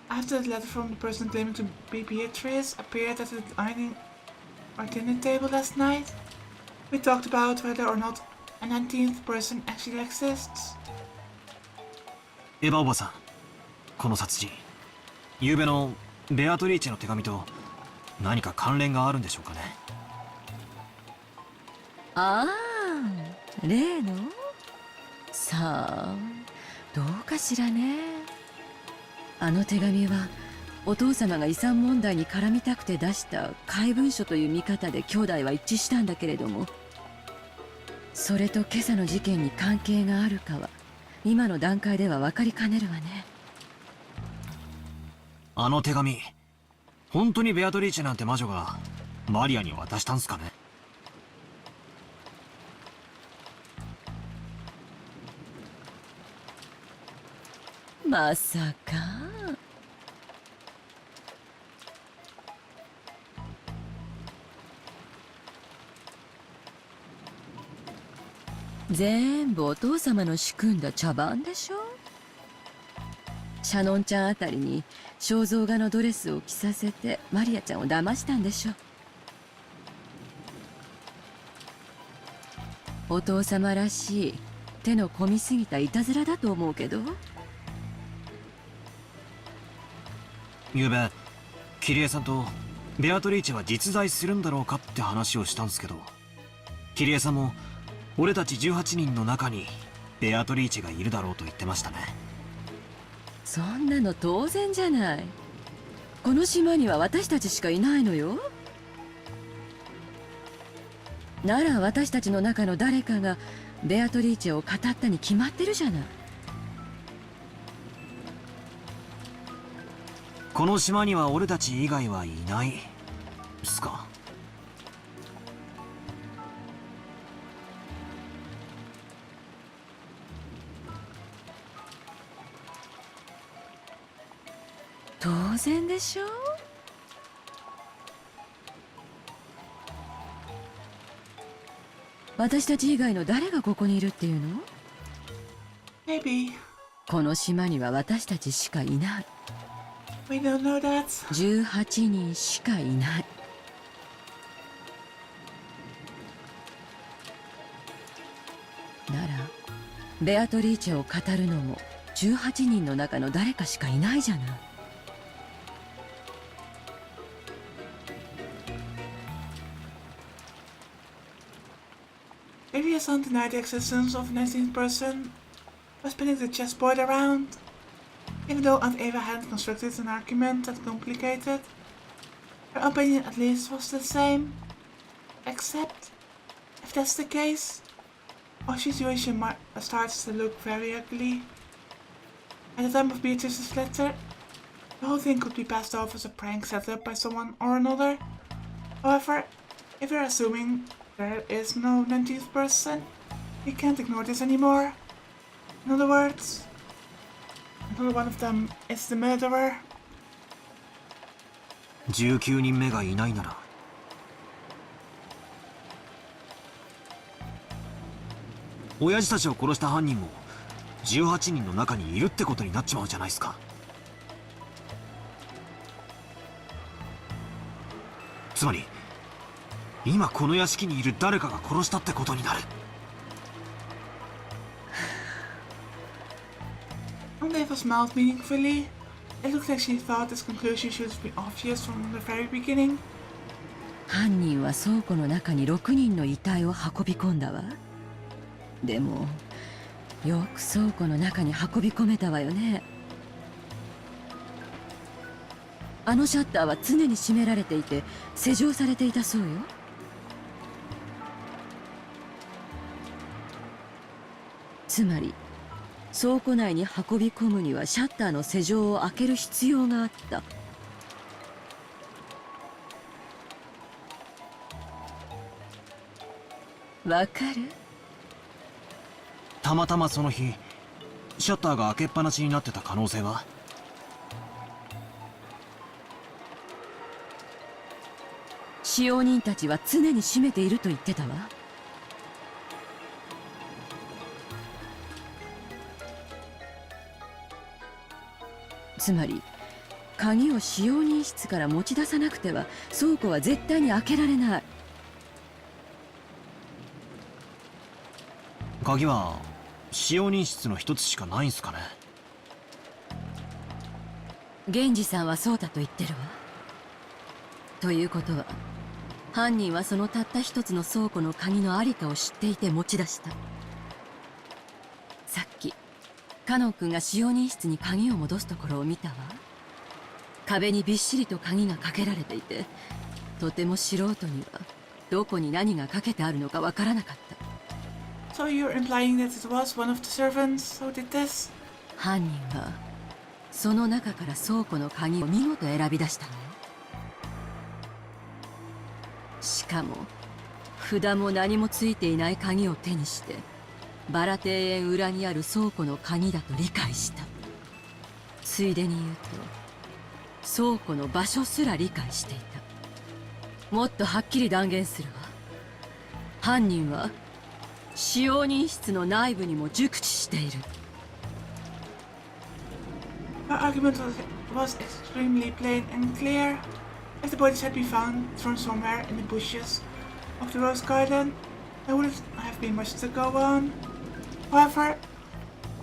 After the letter from the person claiming to be Beatrice appeared at the dining or dinner table last night, we talked about whether or not a 19th person actually exists. エヴァおばさん、この殺人、昨べのベアトリーチェの手紙と何か関連があるんでしょうかね。ああ、例の？さあ、どうかしらね。あの手紙はお父様が遺産問題に絡みたくて出した怪文書という見方で兄弟は一致したんだけれども、それと今朝の事件に関係があるかは今の段階では分かりかねるわね。あの手紙、本当にベアトリーチェなんて魔女がマリアに渡したんすかね。まさか。全部お父様の仕組んだ茶番でしょ。シャノンちゃんあたりに肖像画のドレスを着させてマリアちゃんを騙したんでしょ。お父様らしい手の込みすぎたいたずらだと思うけど。昨べキリエさんとベアトリーチェは実在するんだろうかって話をしたんすけど、キリエさんも俺たち18人の中にベアトリーチェがいるだろうと言ってましたね。そんなの当然じゃない。この島には私たちしかいないのよ。なら私たちの中の誰かがベアトリーチェを語ったに決まってるじゃない。この島には俺たち以外はいないっすか。当然でしょ。私たち以外の誰がここにいるっていうの？ Maybe. この島には私たちしかいない。 We don't know that. 18人しかいない。ならベアトリーチェを語るのも18人の中の誰かしかいないじゃない。Maybe he hasn't denied the existence of a 19th person by spinning the chessboard around. Even though Aunt Eva hadn't constructed an argument that complicated, her opinion at least was the same. Except, if that's the case, our situation starts to look very ugly. At the time of Beatrice's letter, the whole thing could be passed off as a prank set up by someone or another. However, if we're assuming there is no 19th person, we can't ignore this anymore. In other words, another one of them is the murderer. 19人目がいないなら、親父たちを殺した犯人も18人の中にいるってことになっちまうじゃないですか。つまり今この屋敷にいる誰かが殺したってことになる。Aunt Eva smiled meaningfully. It looked like she thought this conclusion should have been obvious from the very beginning. 犯人は倉庫の中に6人の遺体を運び込んだわ。でもよく倉庫の中に運び込めたわよね。あのシャッターは常に閉められていて施錠されていたそうよ。つまり倉庫内に運び込むにはシャッターの施錠を開ける必要があった。わかる？たまたまその日シャッターが開けっぱなしになってた可能性は？使用人たちは常に閉めていると言ってたわ。つまり鍵を使用人室から持ち出さなくては倉庫は絶対に開けられない。鍵は使用人室の一つしかないんすかね。源氏さんはそうだと言ってるわ。ということは犯人はそのたった一つの倉庫の鍵のありかを知っていて持ち出した。さっきカノン君が使用人室に鍵を戻すところを見たわ。壁にびっしりと鍵がかけられていて、とても素人にはどこに何がかけてあるのかわからなかった。So you're implying that it was one of the servants who did this? 犯人はその中から倉庫の鍵を見事選び出したのよ。しかも札も何もついていない鍵を手にしてバラ庭園裏にある倉庫の鍵だと理解した。ついでに言うと倉庫の場所すら理解していた。もっとはっきり断言するわ。犯人は使用人室の内部にも熟知している。Her argument was extremely plain and clear. If the bodies had been found thrown somewhere in the bushes of the rose garden, there wouldn't have been much to go on. However,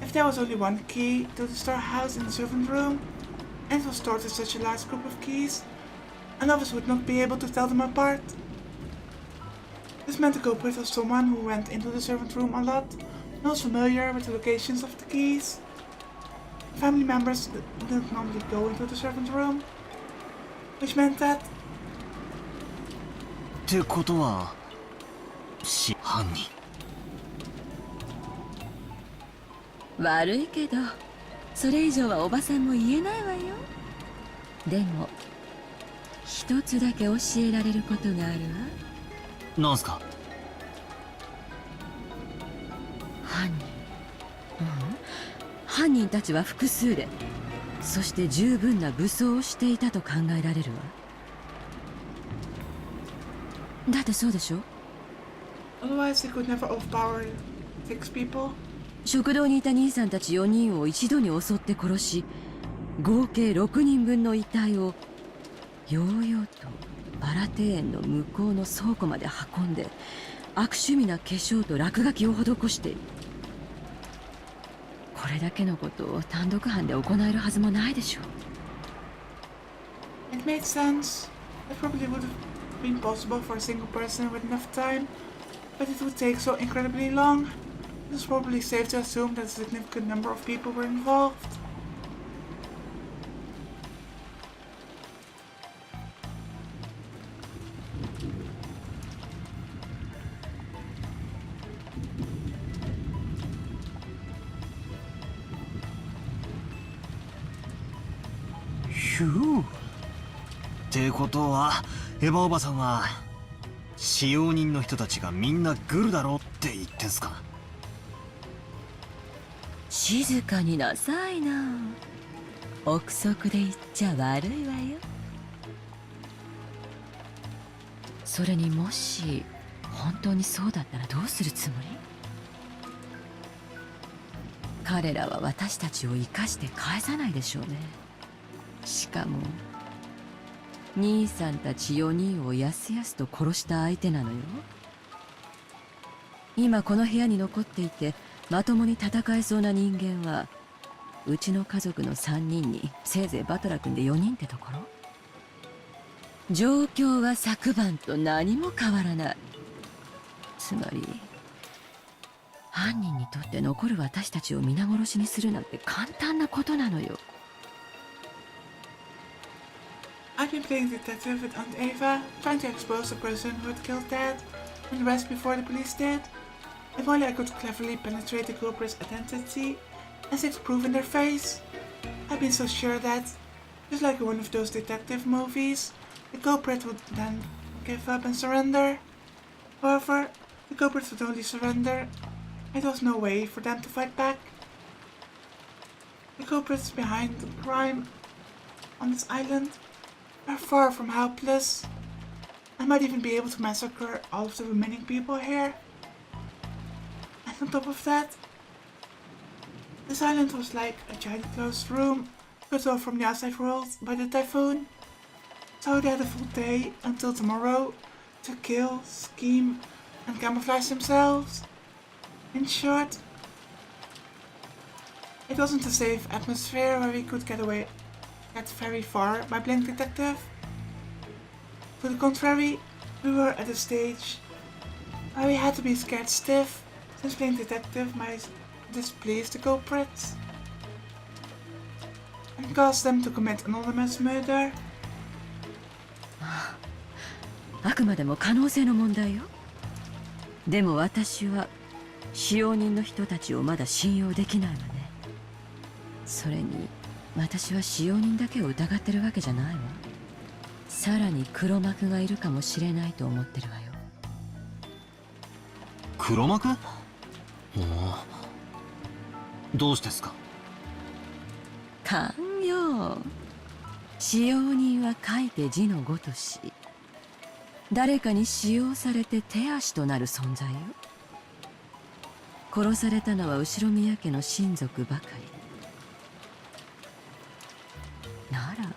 if there was only one key to the storehouse in the servant room, and it was stored with such a large group of keys, a novice would not be able to tell them apart. This meant the culprit was someone who went into the servant room a lot and was familiar with the locations of the keys. Family members didn't normally go into the servant room, which meant that... ってことは犯人。悪いけどそれ以上はおばさんも言えないわよ。でも一つだけ教えられることがあるわ。なんすか？犯人たちは複数でそして十分な武装をしていたと考えられるわ。だってそうでしょ。 Otherwise, they could never overpower 6 people. 食堂にいた兄さんたち4人を一度に襲って殺し、合計6人分の遺体をようようとバラ庭園の向こうの倉庫まで運んで、悪趣味な化粧と落書きを施している。これだけのことを単独犯で行えるはずもないでしょう。 It made sense. It probably would have been possible for a single person with enough time, but it would take so incredibly long. It was probably safe to assume that a significant number of people were involved. Phew. ってことはエヴァおばさんは使用人の人たちがみんなグルだろって言ってんすか。静かになさいな。憶測で言っちゃ悪いわよ。それにもし本当にそうだったらどうするつもり？彼らは私たちを生かして返さないでしょうね。しかも兄さんたち4人をやすやすと殺した相手なのよ。今この部屋に残っていてまともに戦えそうな人間はうちの家族の3人にせいぜいバトラ君で4人ってところ。状況は昨晩と何も変わらない。つまり犯人にとって残る私たちを皆殺しにするなんて簡単なことなのよ。I've been playing detective with Aunt Ava, trying to expose the person who had killed Dad and the rest before the police did. If only I could cleverly penetrate the culprit's identity and stick proof in their face. I've been so sure that, just like in one of those detective movies, the culprit would then give up and surrender. However, the culprits would only surrender. There was no way for them to fight back. The culprits behind the crime on this island are far from helpless. I might even be able to massacre all of the remaining people here. And on top of that, this island was like a giant closed room, cut off from the outside world by the typhoon. So they had a full day until tomorrow to kill, scheme, and camouflage themselves. In short, it wasn't a safe atmosphere where we could get very far by playing detective. To the contrary, we were at a stage where we had to be scared stiff, since playing detective might displease the culprits and cause them to commit anonymous murder. あくまでも可能性の問題よ。でも私は使用人の人たちをまだ信用できないわね。それに私は使用人だけを疑ってるわけじゃないわ。さらに黒幕がいるかもしれないと思ってるわよ。黒幕？どうしてですか？勘よ。使用人は書いて字のごとし、誰かに使用されて手足となる存在よ。殺されたのは後宮家の親族ばかり。なら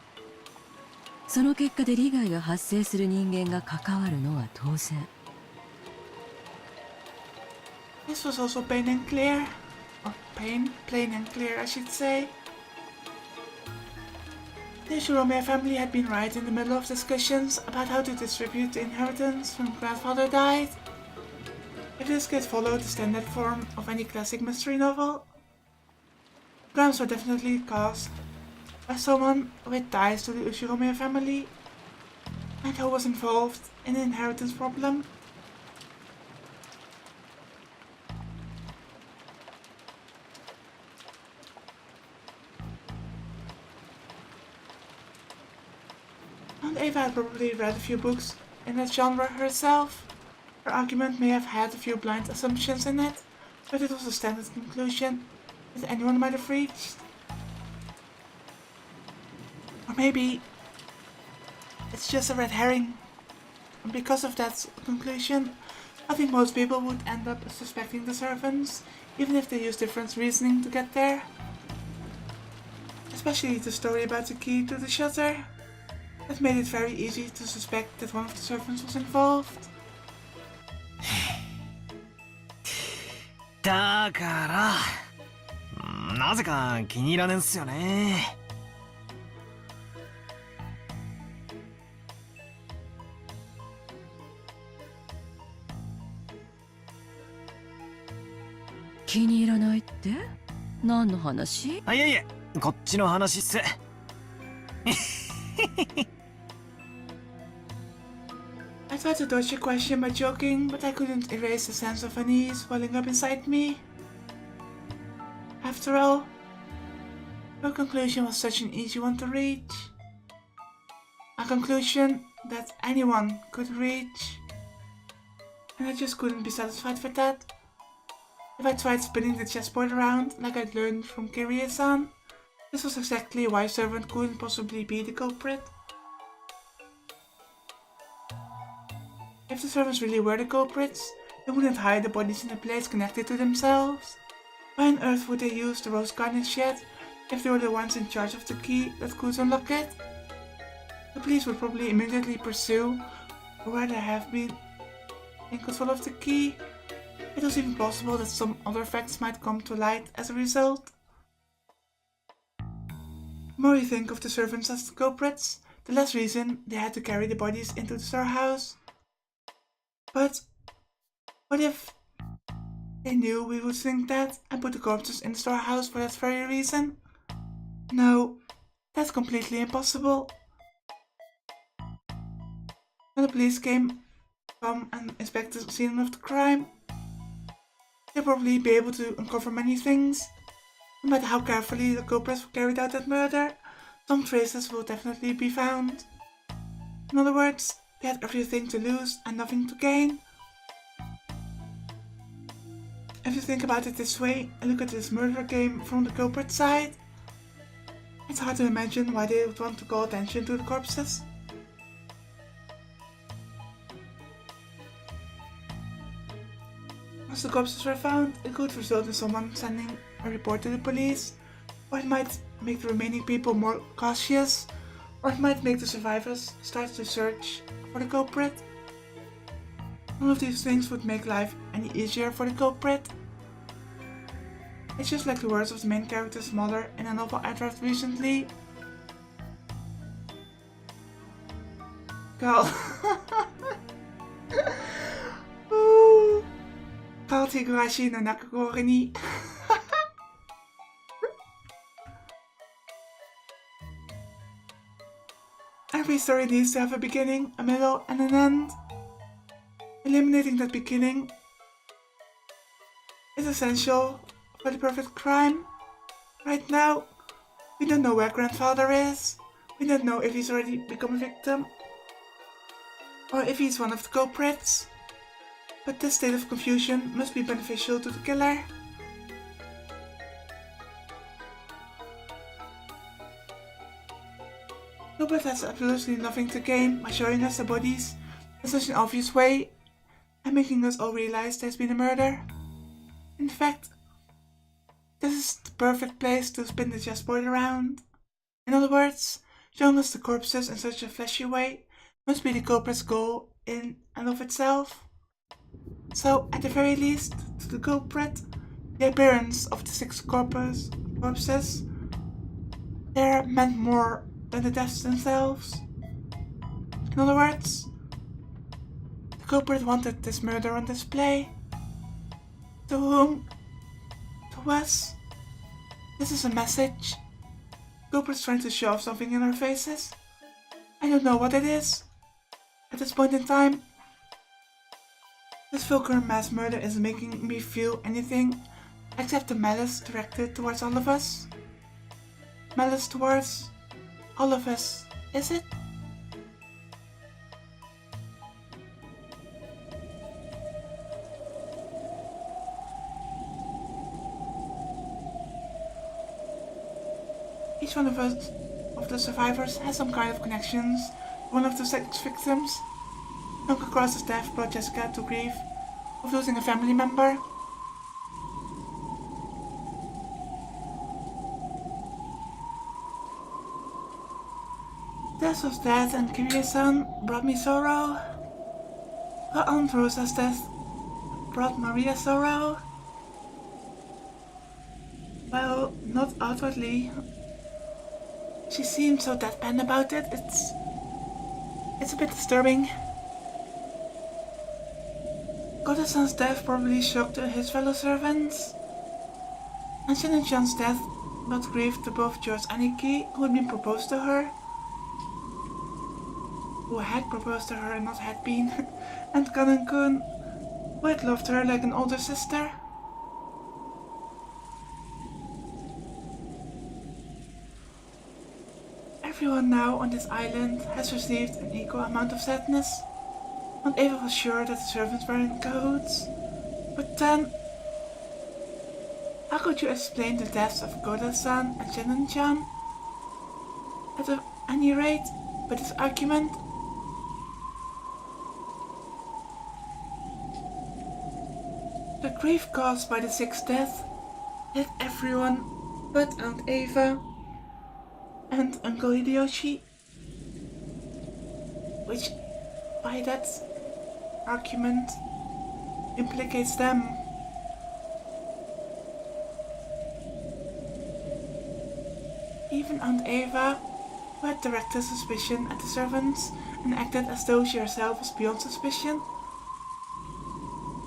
その結果で利害が発生する人間が関わるのは当然。This was also plain and clear. Or plain and clear, I should say. The Ushiromia family had been right in the middle of discussions about how to distribute the inheritance when grandfather died. If this kid followed the standard form of any classic mystery novel, crimes were definitely caused by someone with ties to the Ushiromia family and who was involved in the inheritance problem. Aunt Ava had probably read a few books in that genre herself. Her argument may have had a few blind assumptions in it, but it was a standard conclusion that anyone might have reached. Or maybe it's just a red herring. And because of that conclusion, I think most people would end up suspecting the servants, even if they use different reasoning to get there. Especially the story about the key to the shutter. That made it very easy to suspect that one of the servants was involved. だからなぜか気に入らねえんすよね。気に入らないって何の話？あ、いえいえ、こっちの話っす。I tried to dodge your question by joking, but I couldn't erase the sense of unease welling up inside me. After all, your conclusion was such an easy one to reach. A conclusion that anyone could reach. And I just couldn't be satisfied with that. If I tried spinning the chessboard around like I'd learned from Kirie-san, this was exactly why servant couldn't possibly be the culprit. If the servants really were the culprits, they wouldn't hide the bodies in a place connected to themselves. Why on earth would they use the rose garden shed if they were the ones in charge of the key that could unlock it? The police would probably immediately pursue where they have been in control of the key. It was even possible that some other facts might come to light as a result. The more you think of the servants as the culprits, the less reason they had to carry the bodies into the storehouse. But what if they knew we would think that and put the corpses in the storehouse for that very reason? No, that's completely impossible. When the police come and inspect the scene of the crime, they'll probably be able to uncover many things. No matter how carefully the culprits carried out that murder, some traces will definitely be found. In other words, they had everything to lose and nothing to gain. If you think about it this way and look at this murder game from the culprit side, it's hard to imagine why they would want to call attention to the corpses. Once the corpses were found, it could result in someone sending a report to the police, or it might make the remaining people more cautious, or it might make the survivors start to search for the culprit. None of these things would make life any easier for the culprit. It's just like the words of the main character's mother in a novel I read recently. Carl. Carl Higurashi no Nakagori ni. Every story needs to have a beginning, a middle, and an end. Eliminating that beginning is essential for the perfect crime. Right now, we don't know where grandfather is. We don't know if he's already become a victim, or if he's one of the culprits. But this state of confusion must be beneficial to the killer. Culprit has absolutely nothing to gain by showing us the bodies in such an obvious way and making us all realize there's been a murder. In fact, this is the perfect place to spin the chessboard around. In other words, showing us the corpses in such a flashy way must be the culprit's goal in and of itself. So, at the very least, to the culprit, the appearance of the 6 corpses, they're meant more than the deaths themselves. In other words, the culprit wanted this murder on display. To whom? To us. This is a message. The culprit's trying to shove something in our faces. I don't know what it is. At this point in time, this vulgar mass murder isn't making me feel anything except the malice directed towards all of us. Malice towards all of us, is it? Each one of us of the survivors has some kind of connections to one of the sex victims. Uncle Cross's death brought Jessica to grief of losing a family member. Tessa's death and Kiria's son brought me sorrow. Her Aunt Rosa's death brought Maria sorrow. Well, not outwardly. She seemed so deadpan about it. It's a bit disturbing. Godderson's death probably shocked his fellow servants. And Shin and John's death brought grief to both George Aniki, who had been proposed to her. Who had proposed to her and not had been. And Kanan Kun, who had loved her like an older sister. Everyone now on this island has received an equal amount of sadness. Aunt Eva was sure that the servants were in cahoots. But then, how could you explain the deaths of Goda-san and Shannon-chan? At any rate, with this argument, the grief caused by the sixth death hit everyone but Aunt Eva and Uncle Hideyoshi, which by that argument implicates them. Even Aunt Eva, who had directed suspicion at the servants and acted as though she herself was beyond suspicion,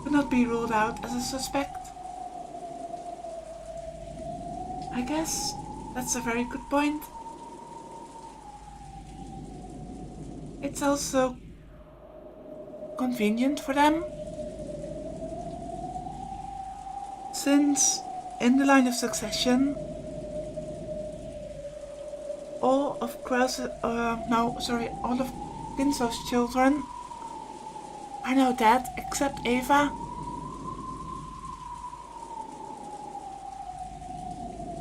could not be ruled out as a suspect. I guess that's a very good point. It's also convenient for them, since in the line of succession, all of all of Ginzo's children are now dead except Eva.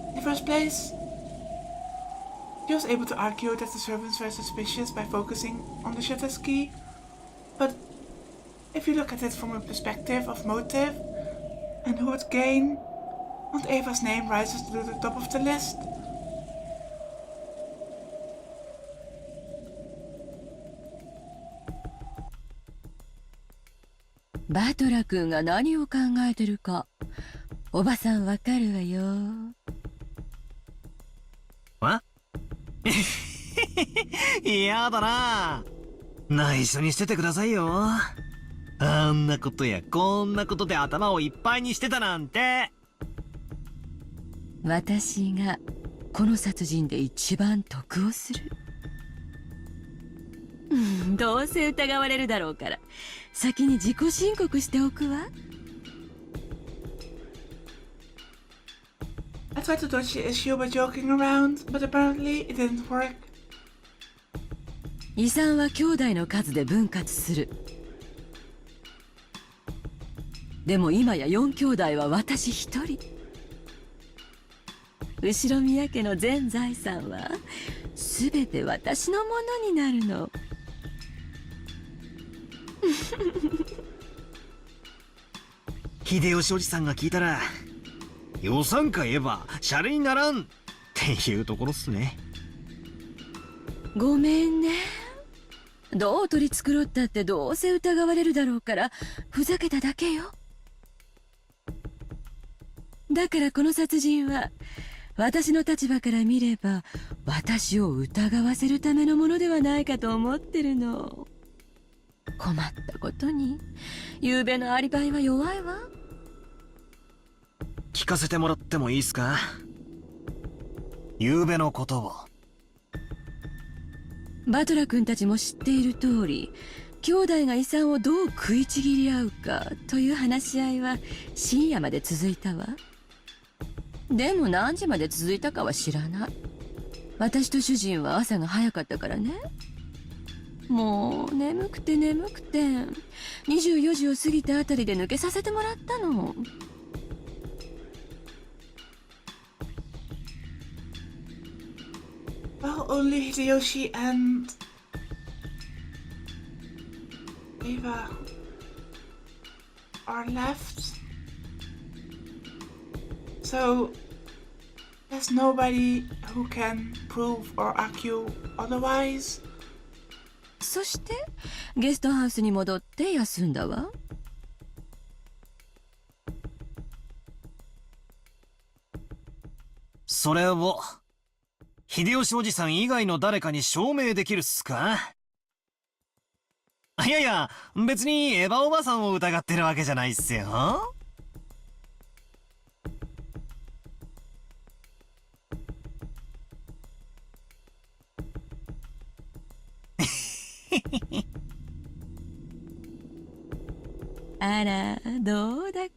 In the first place, she was able to argue that the servants were suspicious by focusing on the Shutters key, but if you look at it from a perspective of motive and who would gain, Aunt Eva's name rises to the top of the list.バトラ君が何を考えてるか、おばさんわかるわよ。わ嫌だな。内緒にしててくださいよ。あんなことやこんなことで頭をいっぱいにしてたなんて。私がこの殺人で一番得をする。どうせ疑われるだろうから先に自己申告しておくわ。I tried to dodge the issue by joking around, but apparently it didn't work. 遺産は兄弟の数で分割する。でも今や4兄弟は私一人。後宮家の全財産は全て私のものになるの。秀吉おじさんが聞いたら予算か言えばシャレにならんっていうところっすね。ごめんね。どう取り繕ったってどうせ疑われるだろうからふざけただけよ。だからこの殺人は私の立場から見れば私を疑わせるためのものではないかと思ってるの。困ったことに昨べのアリバイは弱いわ。聞かせてもらってもいいっすか。昨べのことを。バトラ君たちも知っている通り、兄弟が遺産をどう食いちぎり合うかという話し合いは深夜まで続いたわ。でも何時まで続いたかは知らない。私と主人は朝が早かったからね。もう眠くて24時を過ぎたあたりで抜けさせてもらったの。Well, only Hideyoshi and Eva are left. So there's nobody who can prove or argue otherwise. そしてゲストハウスに戻って休んだわ。それを秀吉おじさん以外の誰かに証明できるっすか？いやいや、別にエヴァおばさんを疑ってるわけじゃないっすよ。あら、どうだか。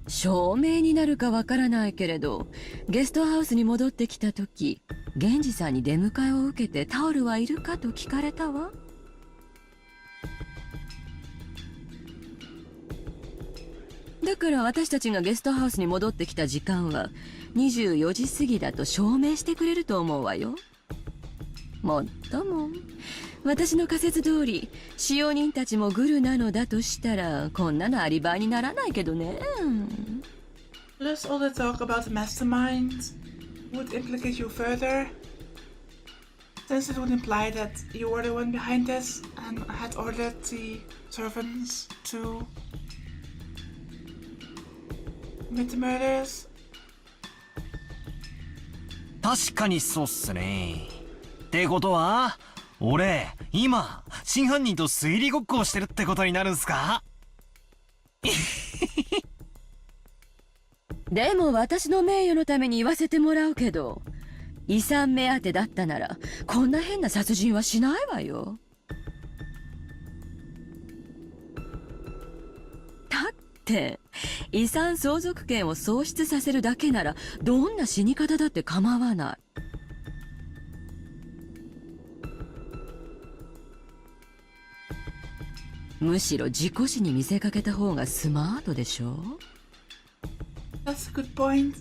証明になるかわからないけれど、ゲストハウスに戻ってきた時、源氏さんに出迎えを受けてタオルはいるかと聞かれたわ。だから私たちがゲストハウスに戻ってきた時間は24時過ぎだと証明してくれると思うわよ。もっとも私の仮説通り使用人たちもグルなのだとしたらこんなのアリバイにならないけどね。 Plus all the talk about the mastermind would implicate you further, since it would imply that you were the one behind this and had ordered the servants to commit the murders. 確かにそうっすね。ってことは俺今真犯人と推理ごっこをしてるってことになるんすか？でも私の名誉のために言わせてもらうけど、遺産目当てだったならこんな変な殺人はしないわよ。だって遺産相続権を喪失させるだけならどんな死に方だって構わない。むしろ事故死に見せかけた方がスマートでしょ。 That's a good point.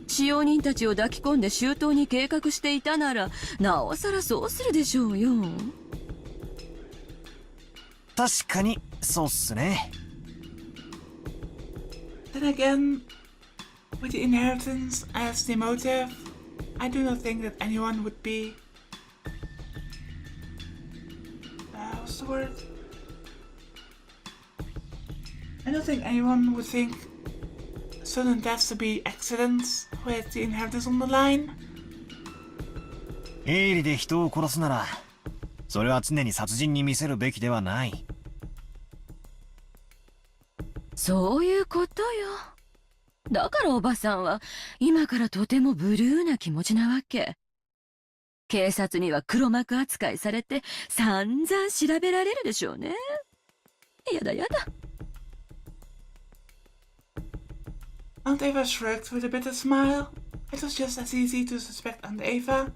使用人たちを抱き込んで周到に計画していたならなおさらそうするでしょうよ。確かにそうっすね。Then again, with the inheritance as the motive, I do not think that anyone would be... what's the word? I don't think anyone would think sudden deaths to be accidents with the inheritance on the line. 営利で人を殺すならそれは常に殺人に見せるべきではない。そういうことよ。だからおばさんは今からとてもブルーな気持ちなわけ。警察には黒幕扱いされて散々調べられるでしょうね。やだやだ。Aunt Eva shrugged with a bitter smile. It was just as easy to suspect Aunt Eva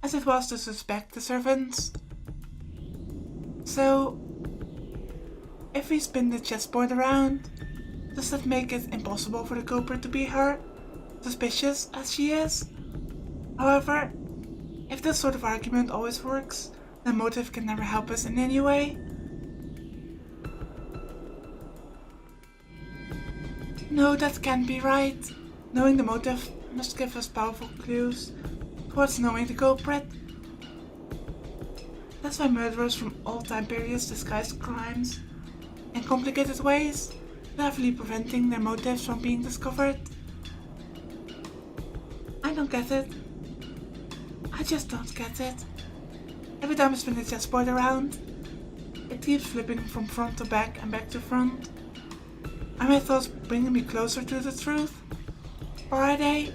as it was to suspect the servants. So, if we spin the chessboard around, does that make it impossible for the culprit to be her, suspicious as she is? However, if this sort of argument always works, then motive can never help us in any way. No, that can't be right. Knowing the motive must give us powerful clues towards knowing the culprit. That's why murderers from all time periods disguise crimes in complicated ways, cleverly preventing their motives from being discovered. I don't get it. I just don't get it. Every time I spin the chessboard around, it keeps flipping from front to back and back to front. Are my thoughts bringing me closer to the truth? Or are they